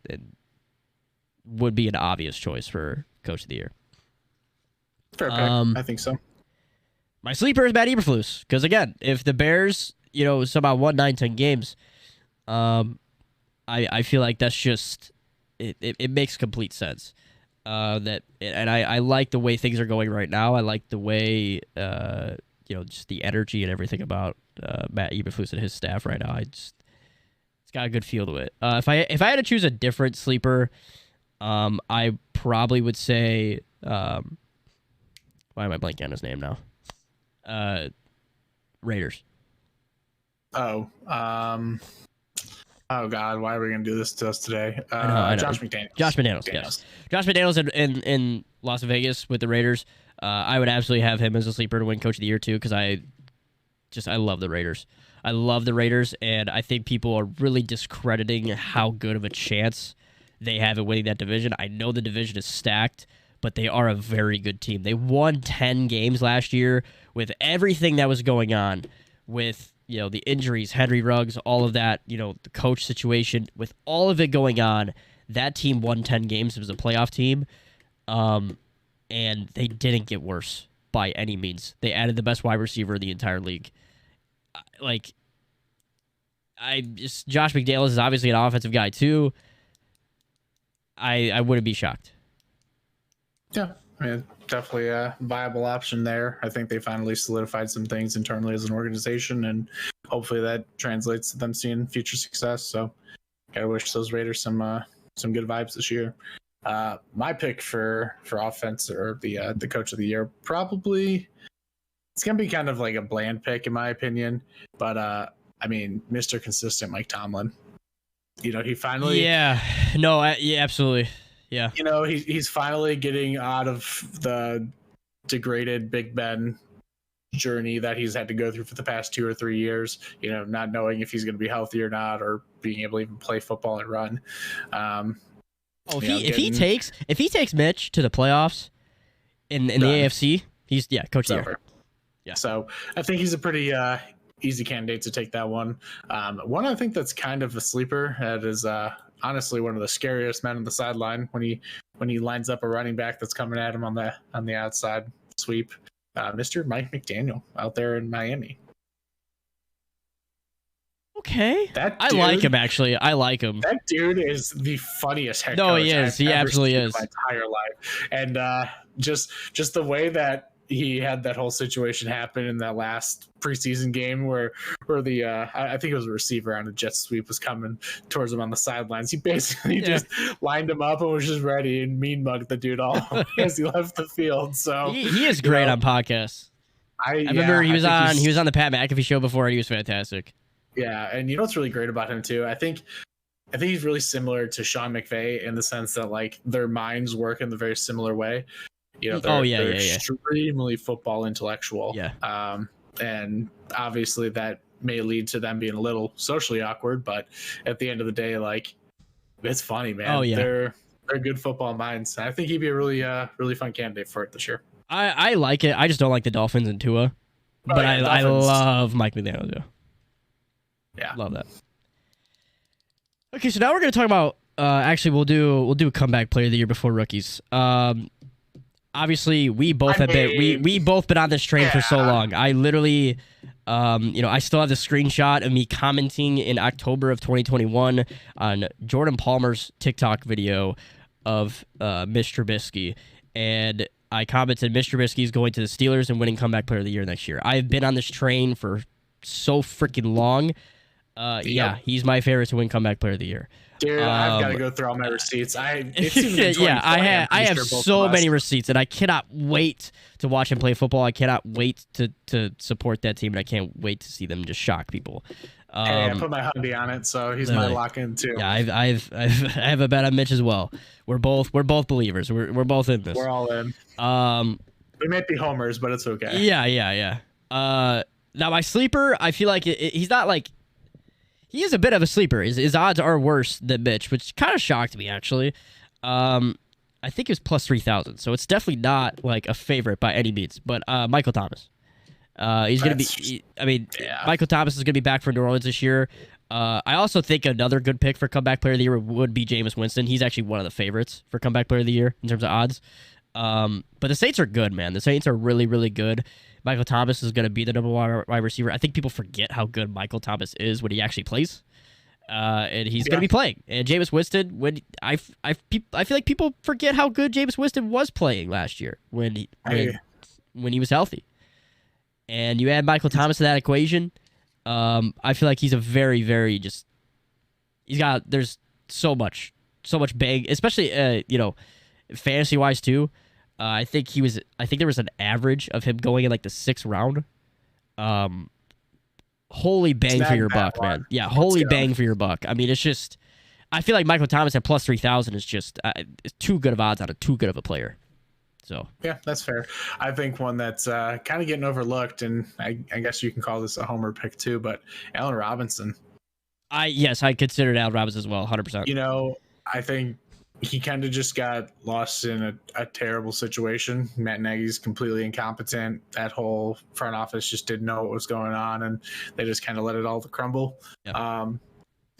would be an obvious choice for Coach of the Year. Fair pick. I think so. My sleeper is Matt Eberflus because again, if the Bears, somehow won 9-10 games, I feel like that's just it makes complete sense. I like the way things are going right now. I like the way just the energy and everything about Matt Eberflus and his staff right now. It's got a good feel to it. If I had to choose a different sleeper, I probably would say why am I blanking on his name now? Raiders. Oh God, why are we gonna do this to us today? I know. Josh McDaniels. Josh McDaniels. Yes. Josh McDaniels in Las Vegas with the Raiders. I would absolutely have him as a sleeper to win Coach of the Year too because I love the Raiders. I love the Raiders, and I think people are really discrediting how good of a chance they have at winning that division. I know the division is stacked, but they are a very good team. They won 10 games last year with everything that was going on with, the injuries, Henry Ruggs, all of that, the coach situation. With all of it going on, that team won 10 games. It was a playoff team, and they didn't get worse by any means. They added the best wide receiver in the entire league. Josh McDaniels is obviously an offensive guy too. I wouldn't be shocked. Yeah, I mean, definitely a viable option there. I think they finally solidified some things internally as an organization, and hopefully that translates to them seeing future success. So, gotta wish those Raiders some good vibes this year. My pick for offense or the Coach of the Year, probably it's gonna be kind of like a bland pick in my opinion, but Mr. Consistent Mike Tomlin. He finally absolutely. Yeah. He's finally getting out of the degraded Big Ben journey that he's had to go through for the past 2 or 3 years, not knowing if he's going to be healthy or not, or being able to even play football and run. If he takes Mitch to the playoffs in the AFC, he's Coach of the Year. Yeah. So I think he's a pretty easy candidate to take that one. One I think that's kind of a sleeper that is honestly one of the scariest men on the sideline when he lines up a running back that's coming at him on the outside sweep. Mr. Mike McDaniel out there in Miami. Okay. I like him, actually. I like him. That dude is the funniest head coach. No, he is. He absolutely is. My entire life. And just the way that he had that whole situation happen in that last preseason game where the I think it was a receiver on a jet sweep was coming towards him on the sidelines. He basically just lined him up and was just ready and mean mugged the dude all as he left the field. So he is great on podcasts. I remember he was on the Pat McAfee show before, and he was fantastic. Yeah, and what's really great about him too, I think he's really similar to Sean McVay in the sense that like their minds work in the very similar way. They're extremely football intellectual. Yeah. And obviously that may lead to them being a little socially awkward, but at the end of the day, like it's funny, man. Oh yeah. They're good football minds. I think he'd be a really fun candidate for it this year. I like it. I just don't like the Dolphins and Tua. But I love Mike McDaniel. Yeah. Love that. Okay, so now we're gonna talk about actually we'll do a comeback player of the year before rookies. obviously we both have been we both been on this train for so long. I literally I still have the screenshot of me commenting in October of 2021 on Jordan Palmer's TikTok video of Mitch Trubisky, and I commented Mitch Trubisky is going to the Steelers and winning comeback player of the year next year. I've been on this train for so freaking long. Yeah, he's my favorite to win comeback player of the year. Dude, I've got to go through all my receipts. I have so many receipts, and I cannot wait to watch him play football. I cannot wait to support that team, and I can't wait to see them just shock people. I put my hubby on it, so he's my lock-in too. Yeah, I have a bet on Mitch as well. We're both believers. We're both in this. We're all in. We might be homers, but it's okay. Yeah. Now my sleeper, I feel like he's not like. He is a bit of a sleeper. His odds are worse than Mitch, which kind of shocked me, actually. I think it was plus 3,000, so it's definitely not like a favorite by any means. But Michael Thomas. He's going to be... Michael Thomas is going to be back for New Orleans this year. I also think another good pick for comeback player of the year would be Jameis Winston. He's actually one of the favorites for comeback player of the year in terms of odds. But the Saints are good, man. The Saints are really, really good. Michael Thomas is going to be the number one wide receiver. I think people forget how good Michael Thomas is when he actually plays. And he's going to be playing. And Jameis Winston, I feel like people forget how good Jameis Winston was playing last year when he was healthy. And you add Michael Thomas to that equation, I feel like he's a very, very there's so much bang, especially fantasy wise too. I think there was an average of him going in like the 6th round. Holy bang for your buck, man. Yeah, holy bang for your buck. I mean, it's just, I feel like Michael Thomas at plus 3,000 is just it's too good of odds on too good of a player. So yeah, that's fair. I think one that's kind of getting overlooked, and I guess you can call this a homer pick too, but Allen Robinson. I considered Allen Robinson as well, 100%. I think he kind of just got lost in a terrible situation. Matt Nagy's completely incompetent. That whole front office just didn't know what was going on, and they just kind of let it all crumble. Yep.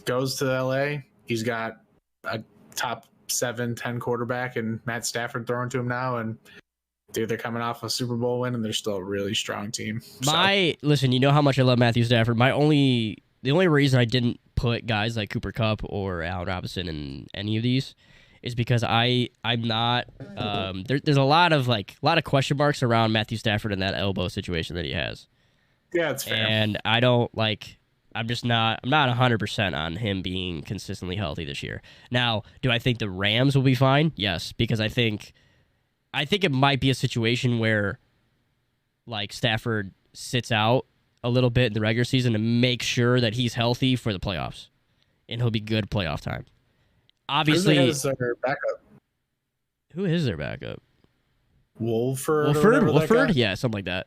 Goes to LA. He's got a top 7-10 quarterback, and Matt Stafford throwing to him now, and dude, they're coming off a Super Bowl win, and they're still a really strong team. Listen, you know how much I love Matthew Stafford. The only reason I didn't put guys like Cooper Kupp or Allen Robinson in any of these is because I'm not there's a lot of question marks around Matthew Stafford in that elbow situation that he has. Yeah, it's fair. And I'm not 100% on him being consistently healthy this year. Now, do I think the Rams will be fine? Yes, because I think it might be a situation where like Stafford sits out a little bit in the regular season to make sure that he's healthy for the playoffs, and he'll be good playoff time. Obviously, who is their backup? Who is their backup? Wolford? Yeah, something like that.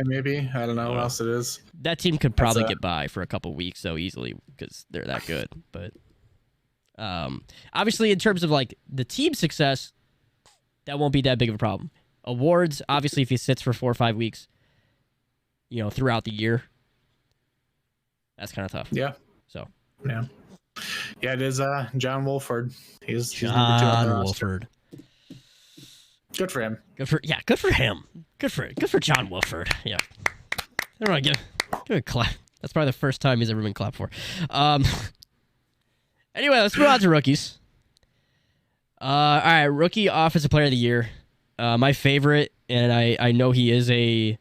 Maybe. I don't know what else it is. That team could probably get by for a couple weeks so easily because they're that good. But obviously, in terms of like the team success, that won't be that big of a problem. Awards, obviously, if he sits for 4 or 5 weeks, throughout the year, that's kind of tough. Yeah. So. Yeah. Yeah, it is John Wolford. He's John Wolford. Good for him. Good for him. Good for John Wolford. Yeah. I don't want to give a clap. That's probably the first time he's ever been clapped for. Anyway, let's move on to rookies. All right, rookie offensive player of the year. My favorite, and I know he is a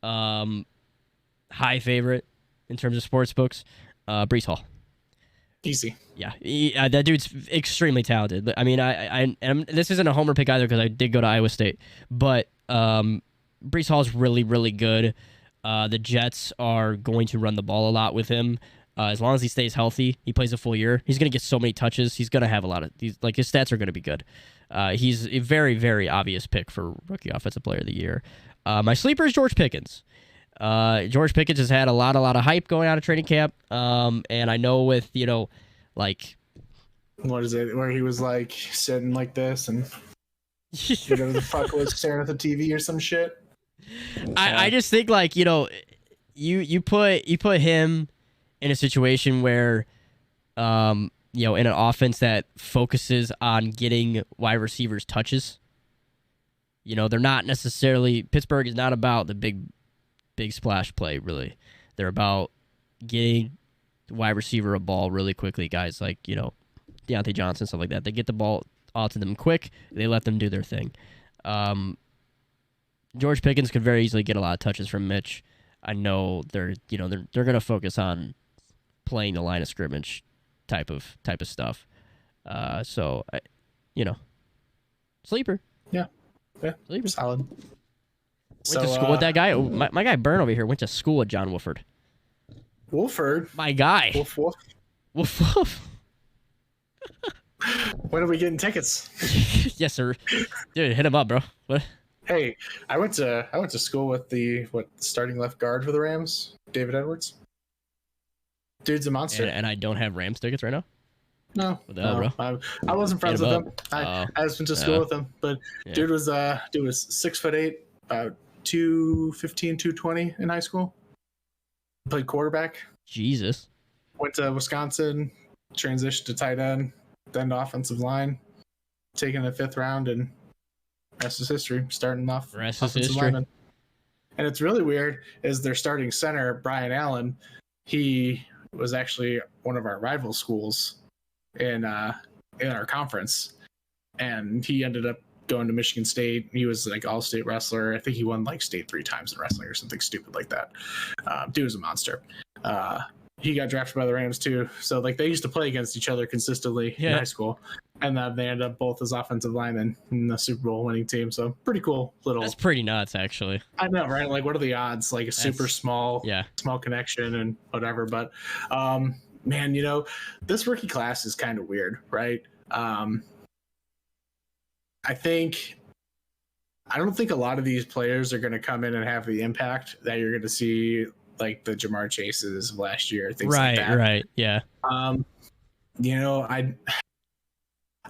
high favorite in terms of sports books. Breece Hall. Easy. Yeah, that dude's extremely talented. I mean, and this isn't a homer pick either because I did go to Iowa State, but Breece Hall is really, really good. The Jets are going to run the ball a lot with him. As long as he stays healthy, he plays a full year. He's going to get so many touches. He's going to have a lot of these. Like his stats are going to be good. He's a very, very obvious pick for rookie offensive player of the year. My sleeper is George Pickens. George Pickens has had a lot of hype going out of training camp. And I know with, like, what is it? Where he was like sitting like this and whatever the fuck was staring at the TV or some shit. I just think like, you put him in a situation where, in an offense that focuses on getting wide receivers touches. You know, they're not necessarily, Pittsburgh is not about the big splash play, really. They're about getting the wide receiver a ball really quickly, guys like, you know, Deontay Johnson, stuff like that. They get the ball out to them quick. They let them do their thing. George Pickens could very easily get a lot of touches from Mitch. I know they're going to focus on playing the line of scrimmage type of stuff. So, sleeper. Yeah, sleeper. Solid. Went to school with that guy. Oh, my guy Byrne over here went to school with John Wolford. Wolford? My guy. Wolf. Wolf. When are we getting tickets? Yes, sir. Dude, hit him up, bro. What? Hey, I went to school with the starting left guard for the Rams, David Edwards. Dude's a monster. And I don't have Rams tickets right now? No, What the hell, bro? I wasn't friends with him. I just went to school with him, but Yeah. dude was 6'8", about 215, 220 in high school. Played quarterback. Jesus. Went to Wisconsin, transitioned to tight end, then to offensive line, taken the 5th round, and rest is history. Starting off Rest is offensive history. lineman. And it's really weird is their starting center, Brian Allen. He was actually one of our rival schools in our conference, and he ended up going to Michigan State. He was like all-state wrestler. I think he won like state 3 times in wrestling or something stupid like that. Dude was a monster. He got drafted by the Rams too. So like they used to play against each other consistently in high school, and then they ended up both as offensive linemen in the Super Bowl winning team. So pretty cool little. That's pretty nuts, actually. I know, right? Like, what are the odds? Like a super small connection and whatever. But man, this rookie class is kind of weird, right? I don't think a lot of these players are going to come in and have the impact that you're going to see, like the Jamar Chases of last year, things like that. Right, yeah.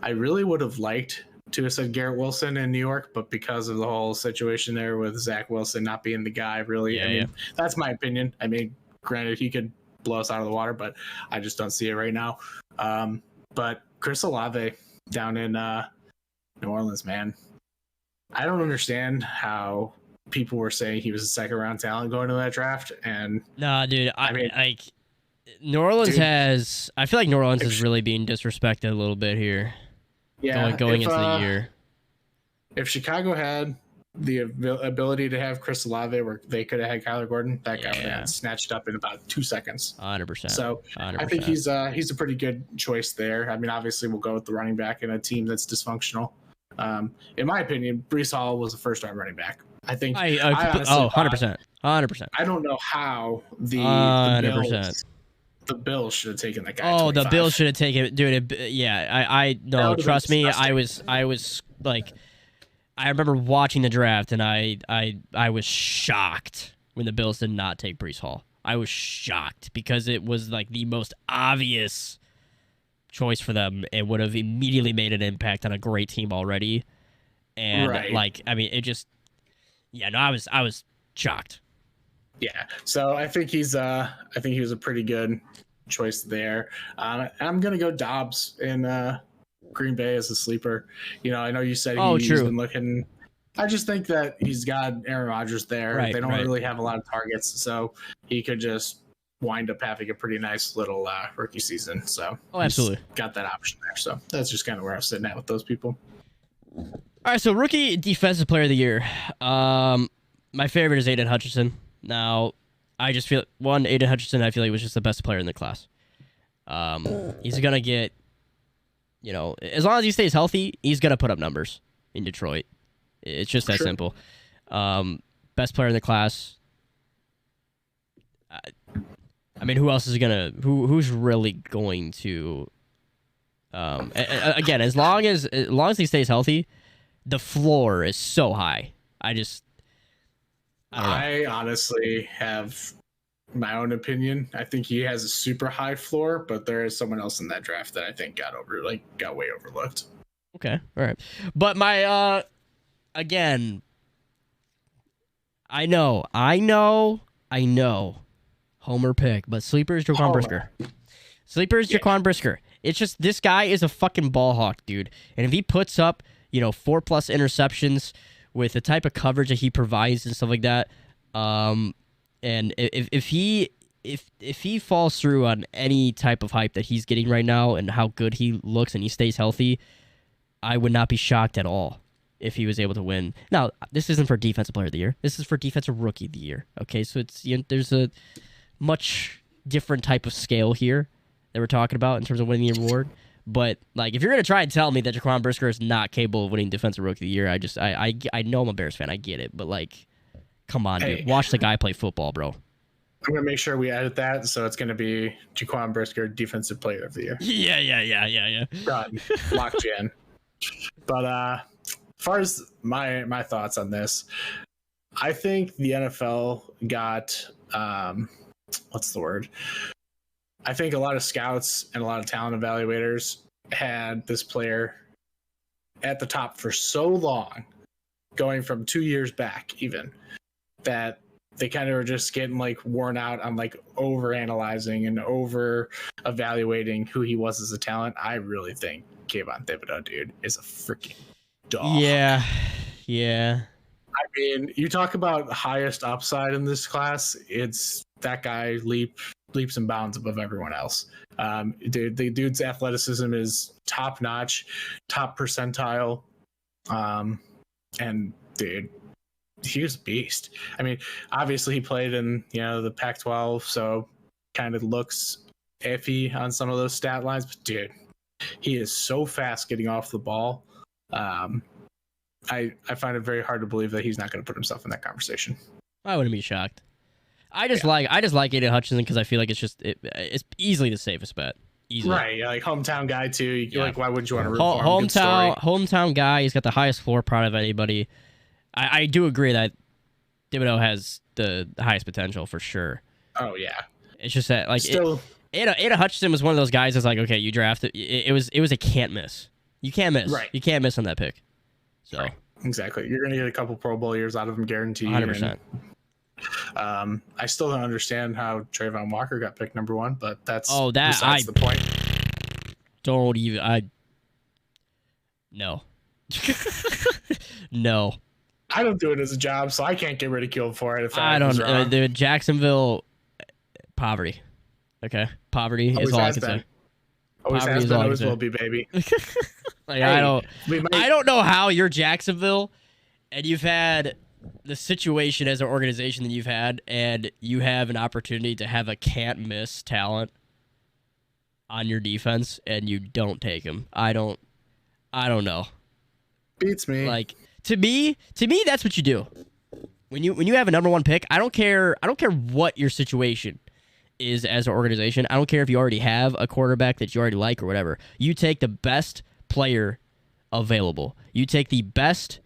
I really would have liked to have said Garrett Wilson in New York, but because of the whole situation there with Zach Wilson not being the guy, really, that's my opinion. I mean, granted, he could blow us out of the water, but I just don't see it right now. But Chris Olave down in New Orleans, man, I don't understand how people were saying he was a 2nd-round talent going to that draft. And nah, dude, I mean, like New Orleans has. I feel like New Orleans is really being disrespected a little bit here. Yeah, going into the year. If Chicago had the ability to have Chris Olave, where they could have had Kyler Gordon, that guy would have been snatched up in about 2 seconds. 100%. So 100%. I think he's a pretty good choice there. I mean, obviously we'll go with the running back in a team that's dysfunctional. In my opinion, Breece Hall was a 1st-round running back. I think. I honestly 100%. 100%. I don't know how the 100%. The Bills should have taken that guy. Oh, the Bills should have taken, dude. I no, trust me. I was like, I remember watching the draft, and I was shocked when the Bills did not take Breece Hall. I was shocked because it was like the most obvious choice for them. It would have immediately made an impact on a great team already, and I mean, it just, I was shocked. Yeah, so I think he was a pretty good choice there. I'm gonna go Dobbs in Green Bay as a sleeper. I know you said he's been looking. I just think that he's got Aaron Rodgers there. They don't really have a lot of targets, so he could just wind up having a pretty nice little rookie season. So absolutely got that option there. So that's just kind of where I'm sitting at with those people. All right, so rookie defensive player of the year. My favorite is Aiden Hutchinson. Now, I just feel, Aiden Hutchinson, I feel like was just the best player in the class. He's going to get, as long as he stays healthy, he's going to put up numbers in Detroit. It's just that simple. Best player in the class. I mean, who else is going to, who's really going to, again, as long as he stays healthy, the floor is so high. I honestly have my own opinion. I think he has a super high floor, but there is someone else in that draft that I think got way overlooked. Okay, all right. But my again, I know, homer pick, but sleeper is Jaquan Brisker. Sleeper is Jaquan Brisker. It's just, this guy is a fucking ball hawk, dude. And if he puts up, 4+ interceptions with the type of coverage that he provides and stuff like that. And if he falls through on any type of hype that he's getting right now and how good he looks and he stays healthy, I would not be shocked at all if he was able to win. Now, this isn't for Defensive Player of the Year. This is for Defensive Rookie of the Year. Okay, so it's there's a much different type of scale here that we're talking about in terms of winning the award. But like, if you're gonna try and tell me that Jaquan Brisker is not capable of winning Defensive Rookie of the Year, I know I'm a Bears fan. I get it, but like, come on, dude. Watch the guy play football, bro. I'm gonna make sure we edit that, so it's gonna be Jaquan Brisker Defensive Player of the Year. Yeah. Done. Locked you in. But as far as my thoughts on this, I think the NFL got what's the word? I think a lot of scouts and a lot of talent evaluators had this player at the top for so long, going from 2 years back even, that they kind of were just getting like worn out on like over analyzing and over evaluating who he was as a talent. I really think Kayvon Thibodeau, dude, is a freaking dog. Yeah. I mean, you talk about highest upside in this class, it's that guy leaps and bounds above everyone else. Dude, the dude's athleticism is top notch, top percentile. And dude, he was a beast. I mean, obviously he played in, the Pac-12, so kind of looks iffy on some of those stat lines, but dude, he is so fast getting off the ball. I find it very hard to believe that he's not going to put himself in that conversation. I wouldn't be shocked. I just like Aiden Hutchinson because I feel like it's easily the safest bet. Easily. Right, like hometown guy too. Like, why wouldn't you want to root for him? Hometown guy. He's got the highest floor prod of anybody. I do agree that Thibodeau has the highest potential for sure. Oh yeah. It's just that like still. Aiden Hutchinson was one of those guys that's like, okay, you drafted. It was a can't miss. You can't miss. Right. You can't miss on that pick. So right. Exactly. You're gonna get a couple Pro Bowl years out of him, guaranteed. 100%. I still don't understand how Trayvon Walker got picked number 1, but that's besides the point. Don't even. No. No. I don't do it as a job, so I can't get ridiculed for it. If I don't. The Jacksonville poverty. Okay, poverty is all I can say. Always has been, always will be, baby. Like, I don't know how you're Jacksonville, and you've had the situation as an organization that you've had, and you have an opportunity to have a can't miss talent on your defense, and you don't take him. I don't know. Beats me. Like, to me, that's what you do. When you have a number 1 pick, I don't care what your situation is as an organization. I don't care if you already have a quarterback that you already like or whatever. You take the best player available. You take the best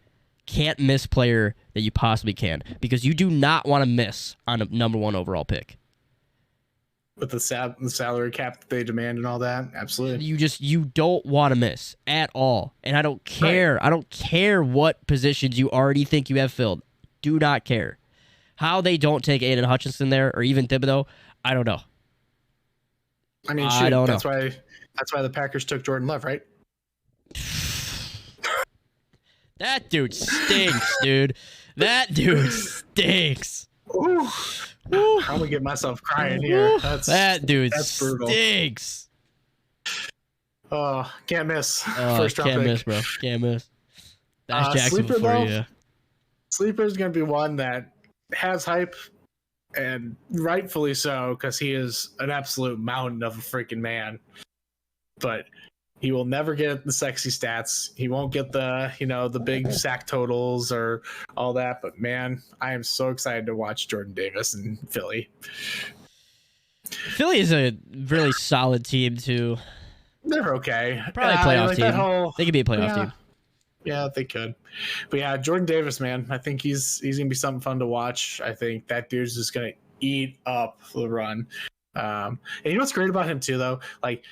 can't miss player that you possibly can, because you do not want to miss on a number 1 overall pick. With the salary cap that they demand and all that, absolutely. You don't want to miss at all. And I don't care. Right. I don't care what positions you already think you have filled. Do not care. How they don't take Aiden Hutchinson there, or even Thibodeau, I don't know. I mean, shoot, that's why the Packers took Jordan Love, right? That dude stinks, dude. That dude stinks. Ooh. I'm gonna get myself crying here. That dude brutal. Stinks. Oh, can't miss. First round pick. Miss, bro. Can't miss. That's Jacksonville for you. Sleeper is gonna be one that has hype, and rightfully so, because he is an absolute mountain of a freaking man. But he will never get the sexy stats. He won't get the big sack totals or all that. But man, I am so excited to watch Jordan Davis in Philly. Philly is a really solid team too. They're okay. Probably a playoff team. They could be a playoff team. Yeah, they could. But yeah, Jordan Davis, man, I think he's gonna be something fun to watch. I think that dude's just gonna eat up the run. And you know what's great about him too, though? Like,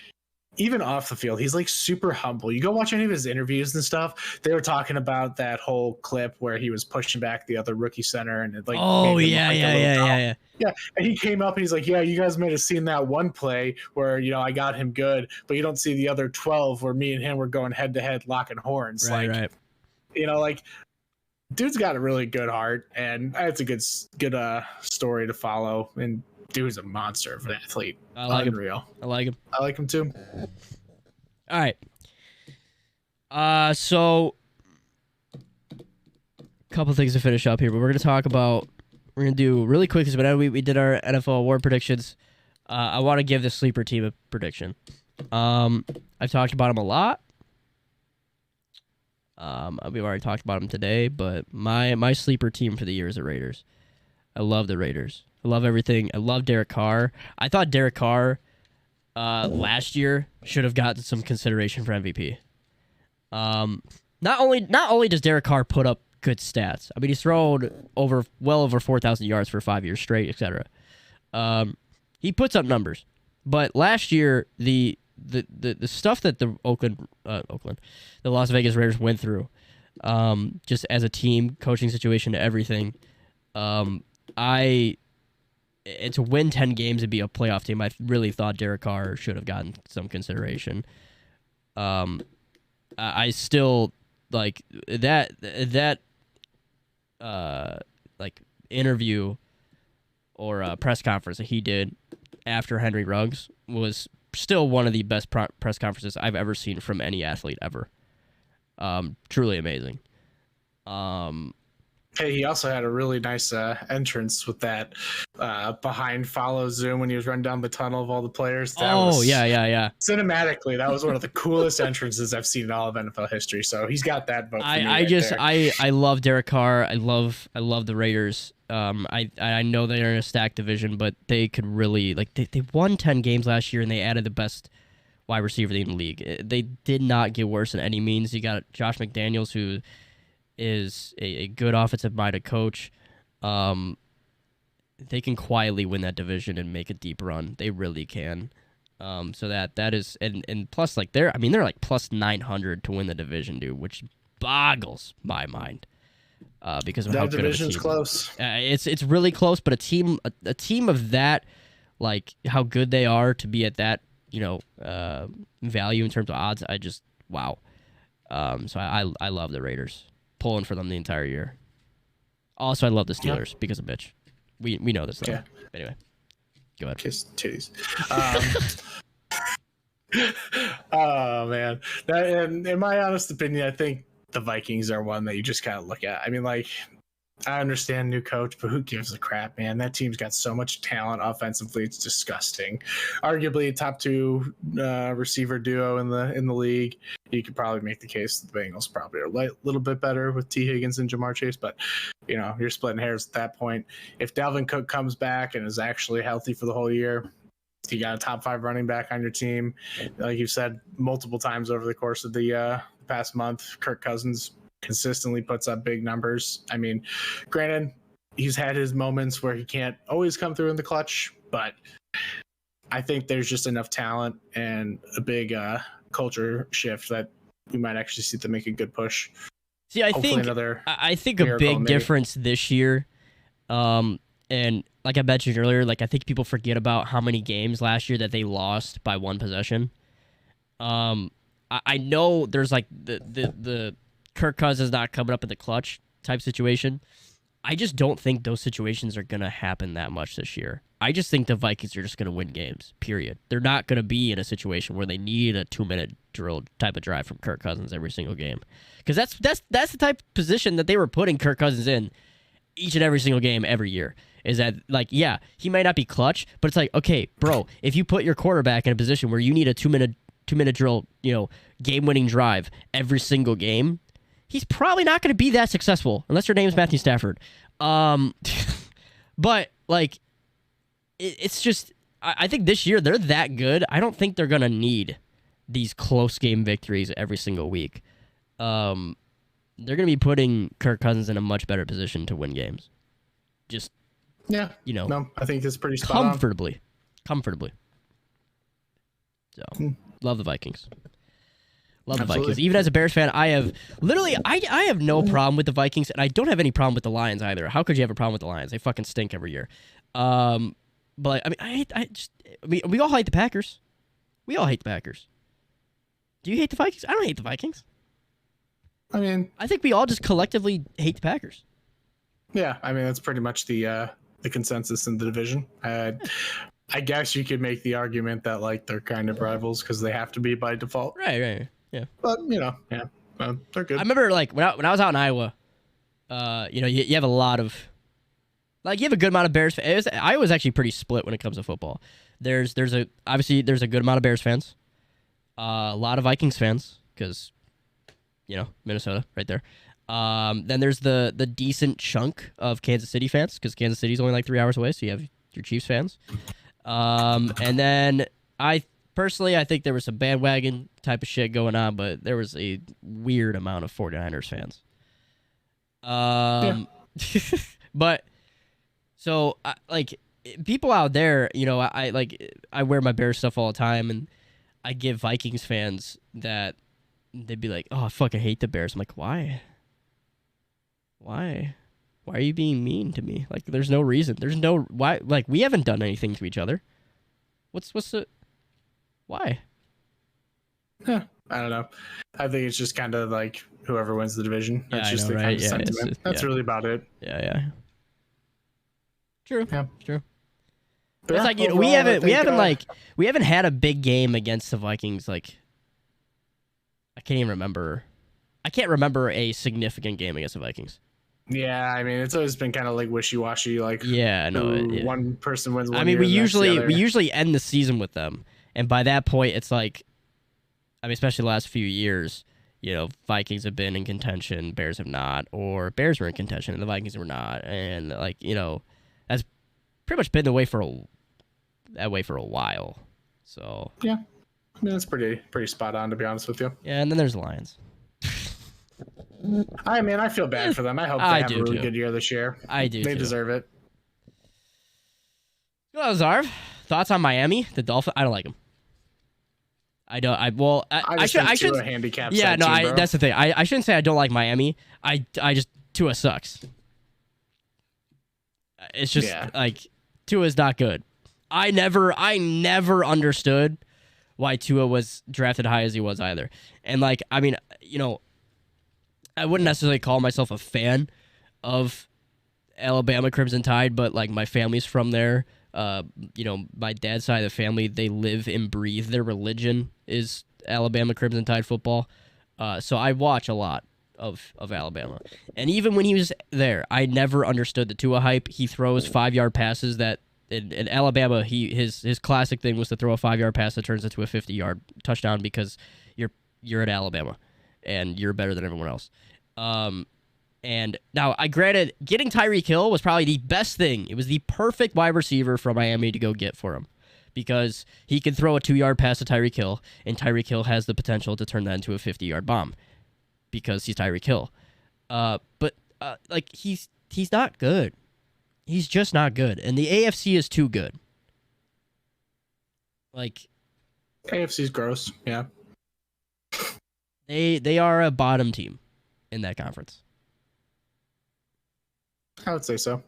even off the field, he's like super humble. You go watch any of his interviews and stuff. They were talking about that whole clip where he was pushing back the other rookie center, and it like, yeah. And he came up and he's like, "Yeah, you guys might have seen that one play where I got him good, but you don't see the other 12 where me and him were going head to head, locking horns." Right. Like, dude's got a really good heart, and it's a good story to follow. And dude's a monster of an athlete. I like Unreal. him. I like him. I like him too. All right. So a couple things to finish up here, but we're gonna do really quick because we did our NFL award predictions. I want to give the sleeper team a prediction. I've talked about him a lot. We've already talked about him today, but my sleeper team for the year is the Raiders. I love the Raiders. I love everything. I love Derek Carr. I thought Derek Carr last year should have gotten some consideration for MVP. Not only does Derek Carr put up good stats. I mean, he's thrown well over 4,000 yards for 5 years straight, etc. He puts up numbers, but last year the stuff that the the Las Vegas Raiders went through, just as a team, coaching situation, to everything, and to win 10 games and be a playoff team, I really thought Derek Carr should have gotten some consideration. I still like that like interview or press conference that he did after Henry Ruggs was still one of the best press conferences I've ever seen from any athlete ever. Truly amazing. Hey, he also had a really nice entrance with that behind follow zoom when he was running down the tunnel of all the players. Yeah. Cinematically, that was one of the coolest entrances I've seen in all of NFL history. So he's got that vote. I love Derek Carr. I love the Raiders. I know they're in a stacked division, but they could really they won 10 games last year and they added the best wide receiver in the league. They did not get worse in any means. You got Josh McDaniels, who is a good offensive-minded coach. They can quietly win that division and make a deep run. They really can. So that is and plus they're like plus 900 to win the division, dude, which boggles my mind. Because of that how good division's of a team. Close. It's really close, but a team of that, like how good they are to be at that, value in terms of odds. I just wow. So I love the Raiders. Pulling for them the entire year. Also, I love the Steelers because of Mitch. We know this though. Yeah. Anyway, go ahead. Kiss titties. Oh man, in my honest opinion, I think the Vikings are one that you just gotta look at. I mean, I understand new coach, but who gives a crap, man? That team's got so much talent offensively; it's disgusting. Arguably, a top 2 receiver duo in the league. You could probably make the case that the Bengals probably are a little bit better with T. Higgins and Jamar Chase, but you're splitting hairs at that point. If Dalvin Cook comes back and is actually healthy for the whole year, you got a top 5 running back on your team. Like you've said multiple times over the course of the past month, Kirk Cousins consistently puts up big numbers. I mean, granted, he's had his moments where he can't always come through in the clutch, but I think there's just enough talent and a big culture shift that we might actually see them make a good push. See, I think a big difference this year, and like I mentioned earlier, I think people forget about how many games last year that they lost by one possession. I know there's the Kirk Cousins not coming up in the clutch type situation. I just don't think those situations are going to happen that much this year. I just think the Vikings are just going to win games, period. They're not going to be in a situation where they need a 2-minute drill type of drive from Kirk Cousins every single game. Because that's the type of position that they were putting Kirk Cousins in each and every single game every year. Is that, he might not be clutch, but it's okay, bro, if you put your quarterback in a position where you need a 2-minute drill, game-winning drive every single game, he's probably not going to be that successful unless your name's Matthew Stafford. But it's just, I think this year they're that good. I don't think they're going to need these close game victories every single week. They're going to be putting Kirk Cousins in a much better position to win games. Just, no, I think it's pretty spot comfortably. So, love the Vikings. Love the Vikings. Even as a Bears fan, I have no problem with the Vikings, and I don't have any problem with the Lions either. How could you have a problem with the Lions? They fucking stink every year. But we all hate the Packers. We all hate the Packers. Do you hate the Vikings? I don't hate the Vikings. I mean, I think we all just collectively hate the Packers. yeah, I mean that's pretty much the consensus in the division. I guess you could make the argument that like they're kind of rivals because they have to be by default. Right. Yeah. But yeah, they're good. I remember like when I was out in Iowa, you have a lot of, like, you have a good amount of Bears fans. Iowa's actually pretty split when it comes to football. There's a good amount of Bears fans, a lot of Vikings fans because, Minnesota right there. Then there's the decent chunk of Kansas City fans because Kansas City's only like 3 hours away, so you have your Chiefs fans. And then I think there was some bandwagon type of shit going on, but there was a weird amount of 49ers fans. But so people out there, I wear my Bears stuff all the time, and I give Vikings fans that they'd be like, "Oh, I fucking hate the Bears." I'm like, "Why? Why are you being mean to me? Like, there's no reason. There's no why. Like, we haven't done anything to each other. What's the why?" I don't know. I think it's just kind of like whoever wins the division. That's just the right? kind of sentiment. That's really about it. Yeah. True. Yeah. True. But It's like, we haven't had a big game against the Vikings. Like, I can't remember a significant game against the Vikings. Yeah, I mean, it's always been kind of like wishy-washy. Like, one person wins. We usually end the season with them, and by that point, it's like, especially the last few years, Vikings have been in contention, Bears have not, or Bears were in contention and the Vikings were not, and that's pretty much been that way for a while. So yeah, I mean, that's pretty spot on, to be honest with you. Yeah, and then there's the Lions. I mean, I feel bad for them. I hope they have a really good year this year. I do. They deserve it. Well, Zarv, thoughts on Miami, the Dolphins? I don't like them. I don't. I should handicap. Yeah, no. That's the thing. I shouldn't say I don't like Miami. I just Tua sucks. It's just like Tua is not good. I never understood why Tua was drafted high as he was either. And I wouldn't necessarily call myself a fan of Alabama Crimson Tide, but like my family's from there. My dad's side of the family, they live and breathe. Their religion is Alabama Crimson Tide football. So I watch a lot of Alabama. And even when he was there, I never understood the Tua hype. He throws 5-yard passes that in Alabama, his classic thing was to throw a 5-yard pass that turns into a 50-yard touchdown because you're at Alabama and you're better than everyone else. And now, granted, getting Tyreek Hill was probably the best thing. It was the perfect wide receiver for Miami to go get for him because he can throw a 2-yard pass to Tyreek Hill, and Tyreek Hill has the potential to turn that into a 50-yard bomb because he's Tyreek Hill. But he's not good. He's just not good, and the AFC is too good. Like, AFC's gross. Yeah. They are a bottom team in that conference. I would say so.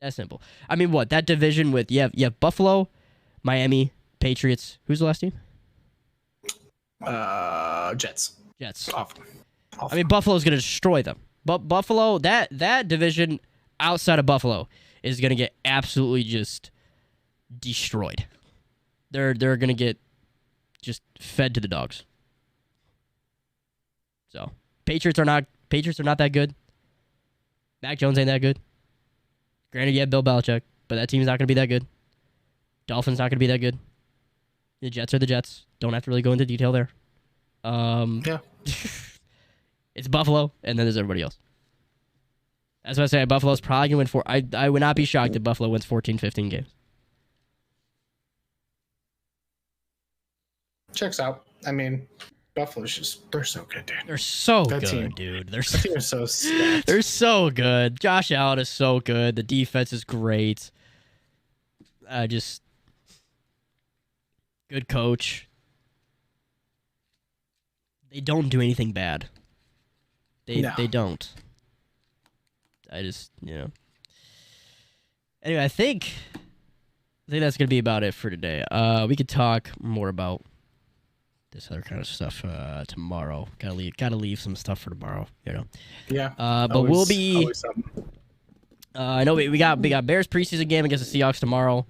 That's simple. I mean, what, that division with you have Buffalo, Miami, Patriots. Who's the last team? Jets. Awful. I mean, Buffalo's going to destroy them. But Buffalo, that division outside of Buffalo is going to get absolutely just destroyed. They're going to get just fed to the dogs. So, Patriots are not that good. Mac Jones ain't that good. Granted, you have Bill Belichick, but that team's not going to be that good. Dolphins not going to be that good. The Jets are the Jets. Don't have to really go into detail there. Yeah. It's Buffalo, and then there's everybody else. That's why I say Buffalo's probably going to win I would not be shocked if Buffalo wins 14, 15 games. Checks out. I mean, Buffalo's they're so good, dude. They're so that good, team, dude. That team is so stacked. They're so good. Josh Allen is so good. The defense is great. Good coach. They don't do anything bad. They don't. Anyway, I think that's gonna be about it for today. We could talk more about this other kind of stuff tomorrow. Gotta leave some stuff for tomorrow, you know. Yeah. But we'll be. I know we got Bears preseason game against the Seahawks tomorrow.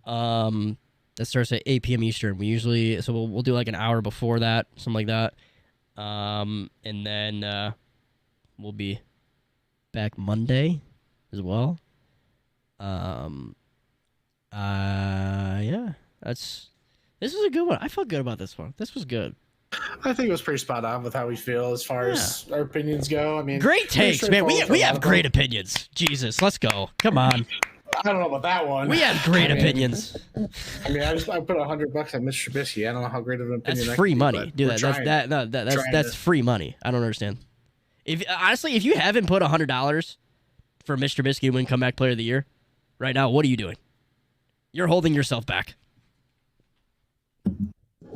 That starts at 8 p.m. Eastern. We'll do like an hour before that, something like that. And then we'll be back Monday as well. Yeah, this is a good one. I felt good about this one. This was good. I think it was pretty spot on with how we feel as far as our opinions go. I mean, great takes, man. We have great opinions. Jesus, let's go. Come on. I don't know about that one. We have great opinions. I mean, I put $100 on Mitch Trubisky. I don't know how great of an opinion. That's free money, dude. That's free money. I don't understand. If you haven't put $100 for Mitch Trubisky to win comeback player of the year right now, what are you doing? You're holding yourself back.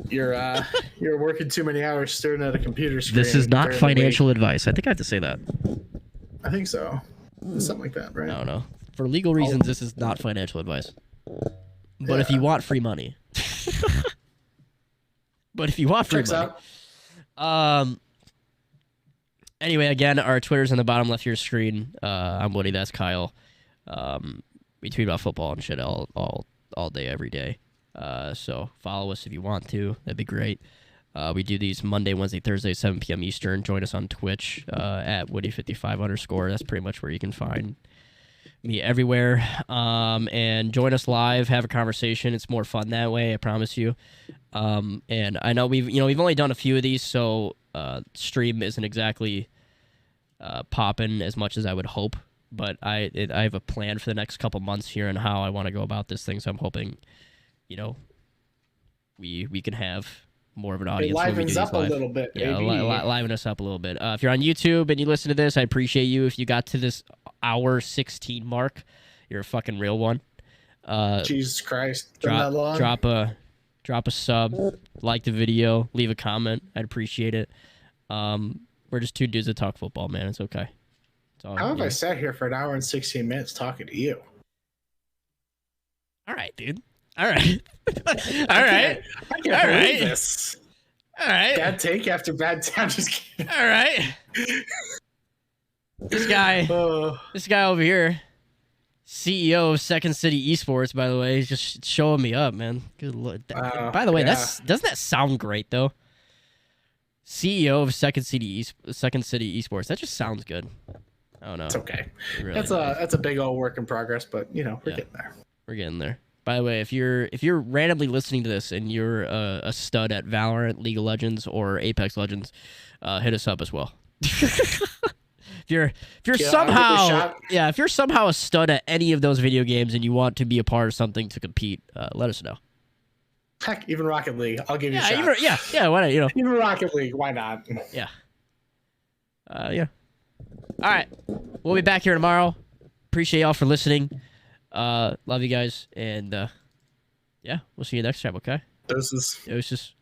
You're working too many hours staring at a computer screen. This is not financial advice. I think I have to say that. I think so. Something like that, right? I don't know. For legal reasons, this is not financial advice. But if you want free money. Anyway, again, our Twitter's on the bottom left of your screen. I'm Woody. That's Kyle. We tweet about football and shit all day, every day. So follow us if you want to. That'd be great. We do these Monday, Wednesday, Thursday, 7 p.m. Eastern. Join us on Twitch at Woody55_. That's pretty much where you can find me everywhere. And join us live. Have a conversation. It's more fun that way. I promise you. And I know we've only done a few of these, so stream isn't exactly popping as much as I would hope. But I have a plan for the next couple months here and how I want to go about this thing. So I'm hoping, we can have more of an audience. It livens up a little bit. Yeah, liven us up a little bit. If you're on YouTube and you listen to this, I appreciate you. If you got to this hour 16 mark, you're a fucking real one. Jesus Christ. Drop a sub, like the video, leave a comment. I'd appreciate it. We're just two dudes that talk football, man. It's okay. How have I sat here for an hour and 16 minutes talking to you? All right, dude. All right. I can't believe this. All right. Bad take after bad time. Just kidding. All right. This guy over here, CEO of Second City Esports, by the way, he's just showing me up, man. Good Lord. By the way, doesn't that sound great though? CEO of Second City Esports. That just sounds good. I don't know. It's okay. Really that's a big old work in progress, but we're getting there. We're getting there. By the way, if you're randomly listening to this and you're a stud at Valorant, League of Legends, or Apex Legends, hit us up as well. If you're somehow a stud at any of those video games and you want to be a part of something to compete, let us know. Heck, even Rocket League, I'll give you a shot. Why not? Even Rocket League, why not? Yeah. Yeah. All right, we'll be back here tomorrow. Appreciate y'all for listening. Love you guys, and we'll see you next time. Okay. Doses.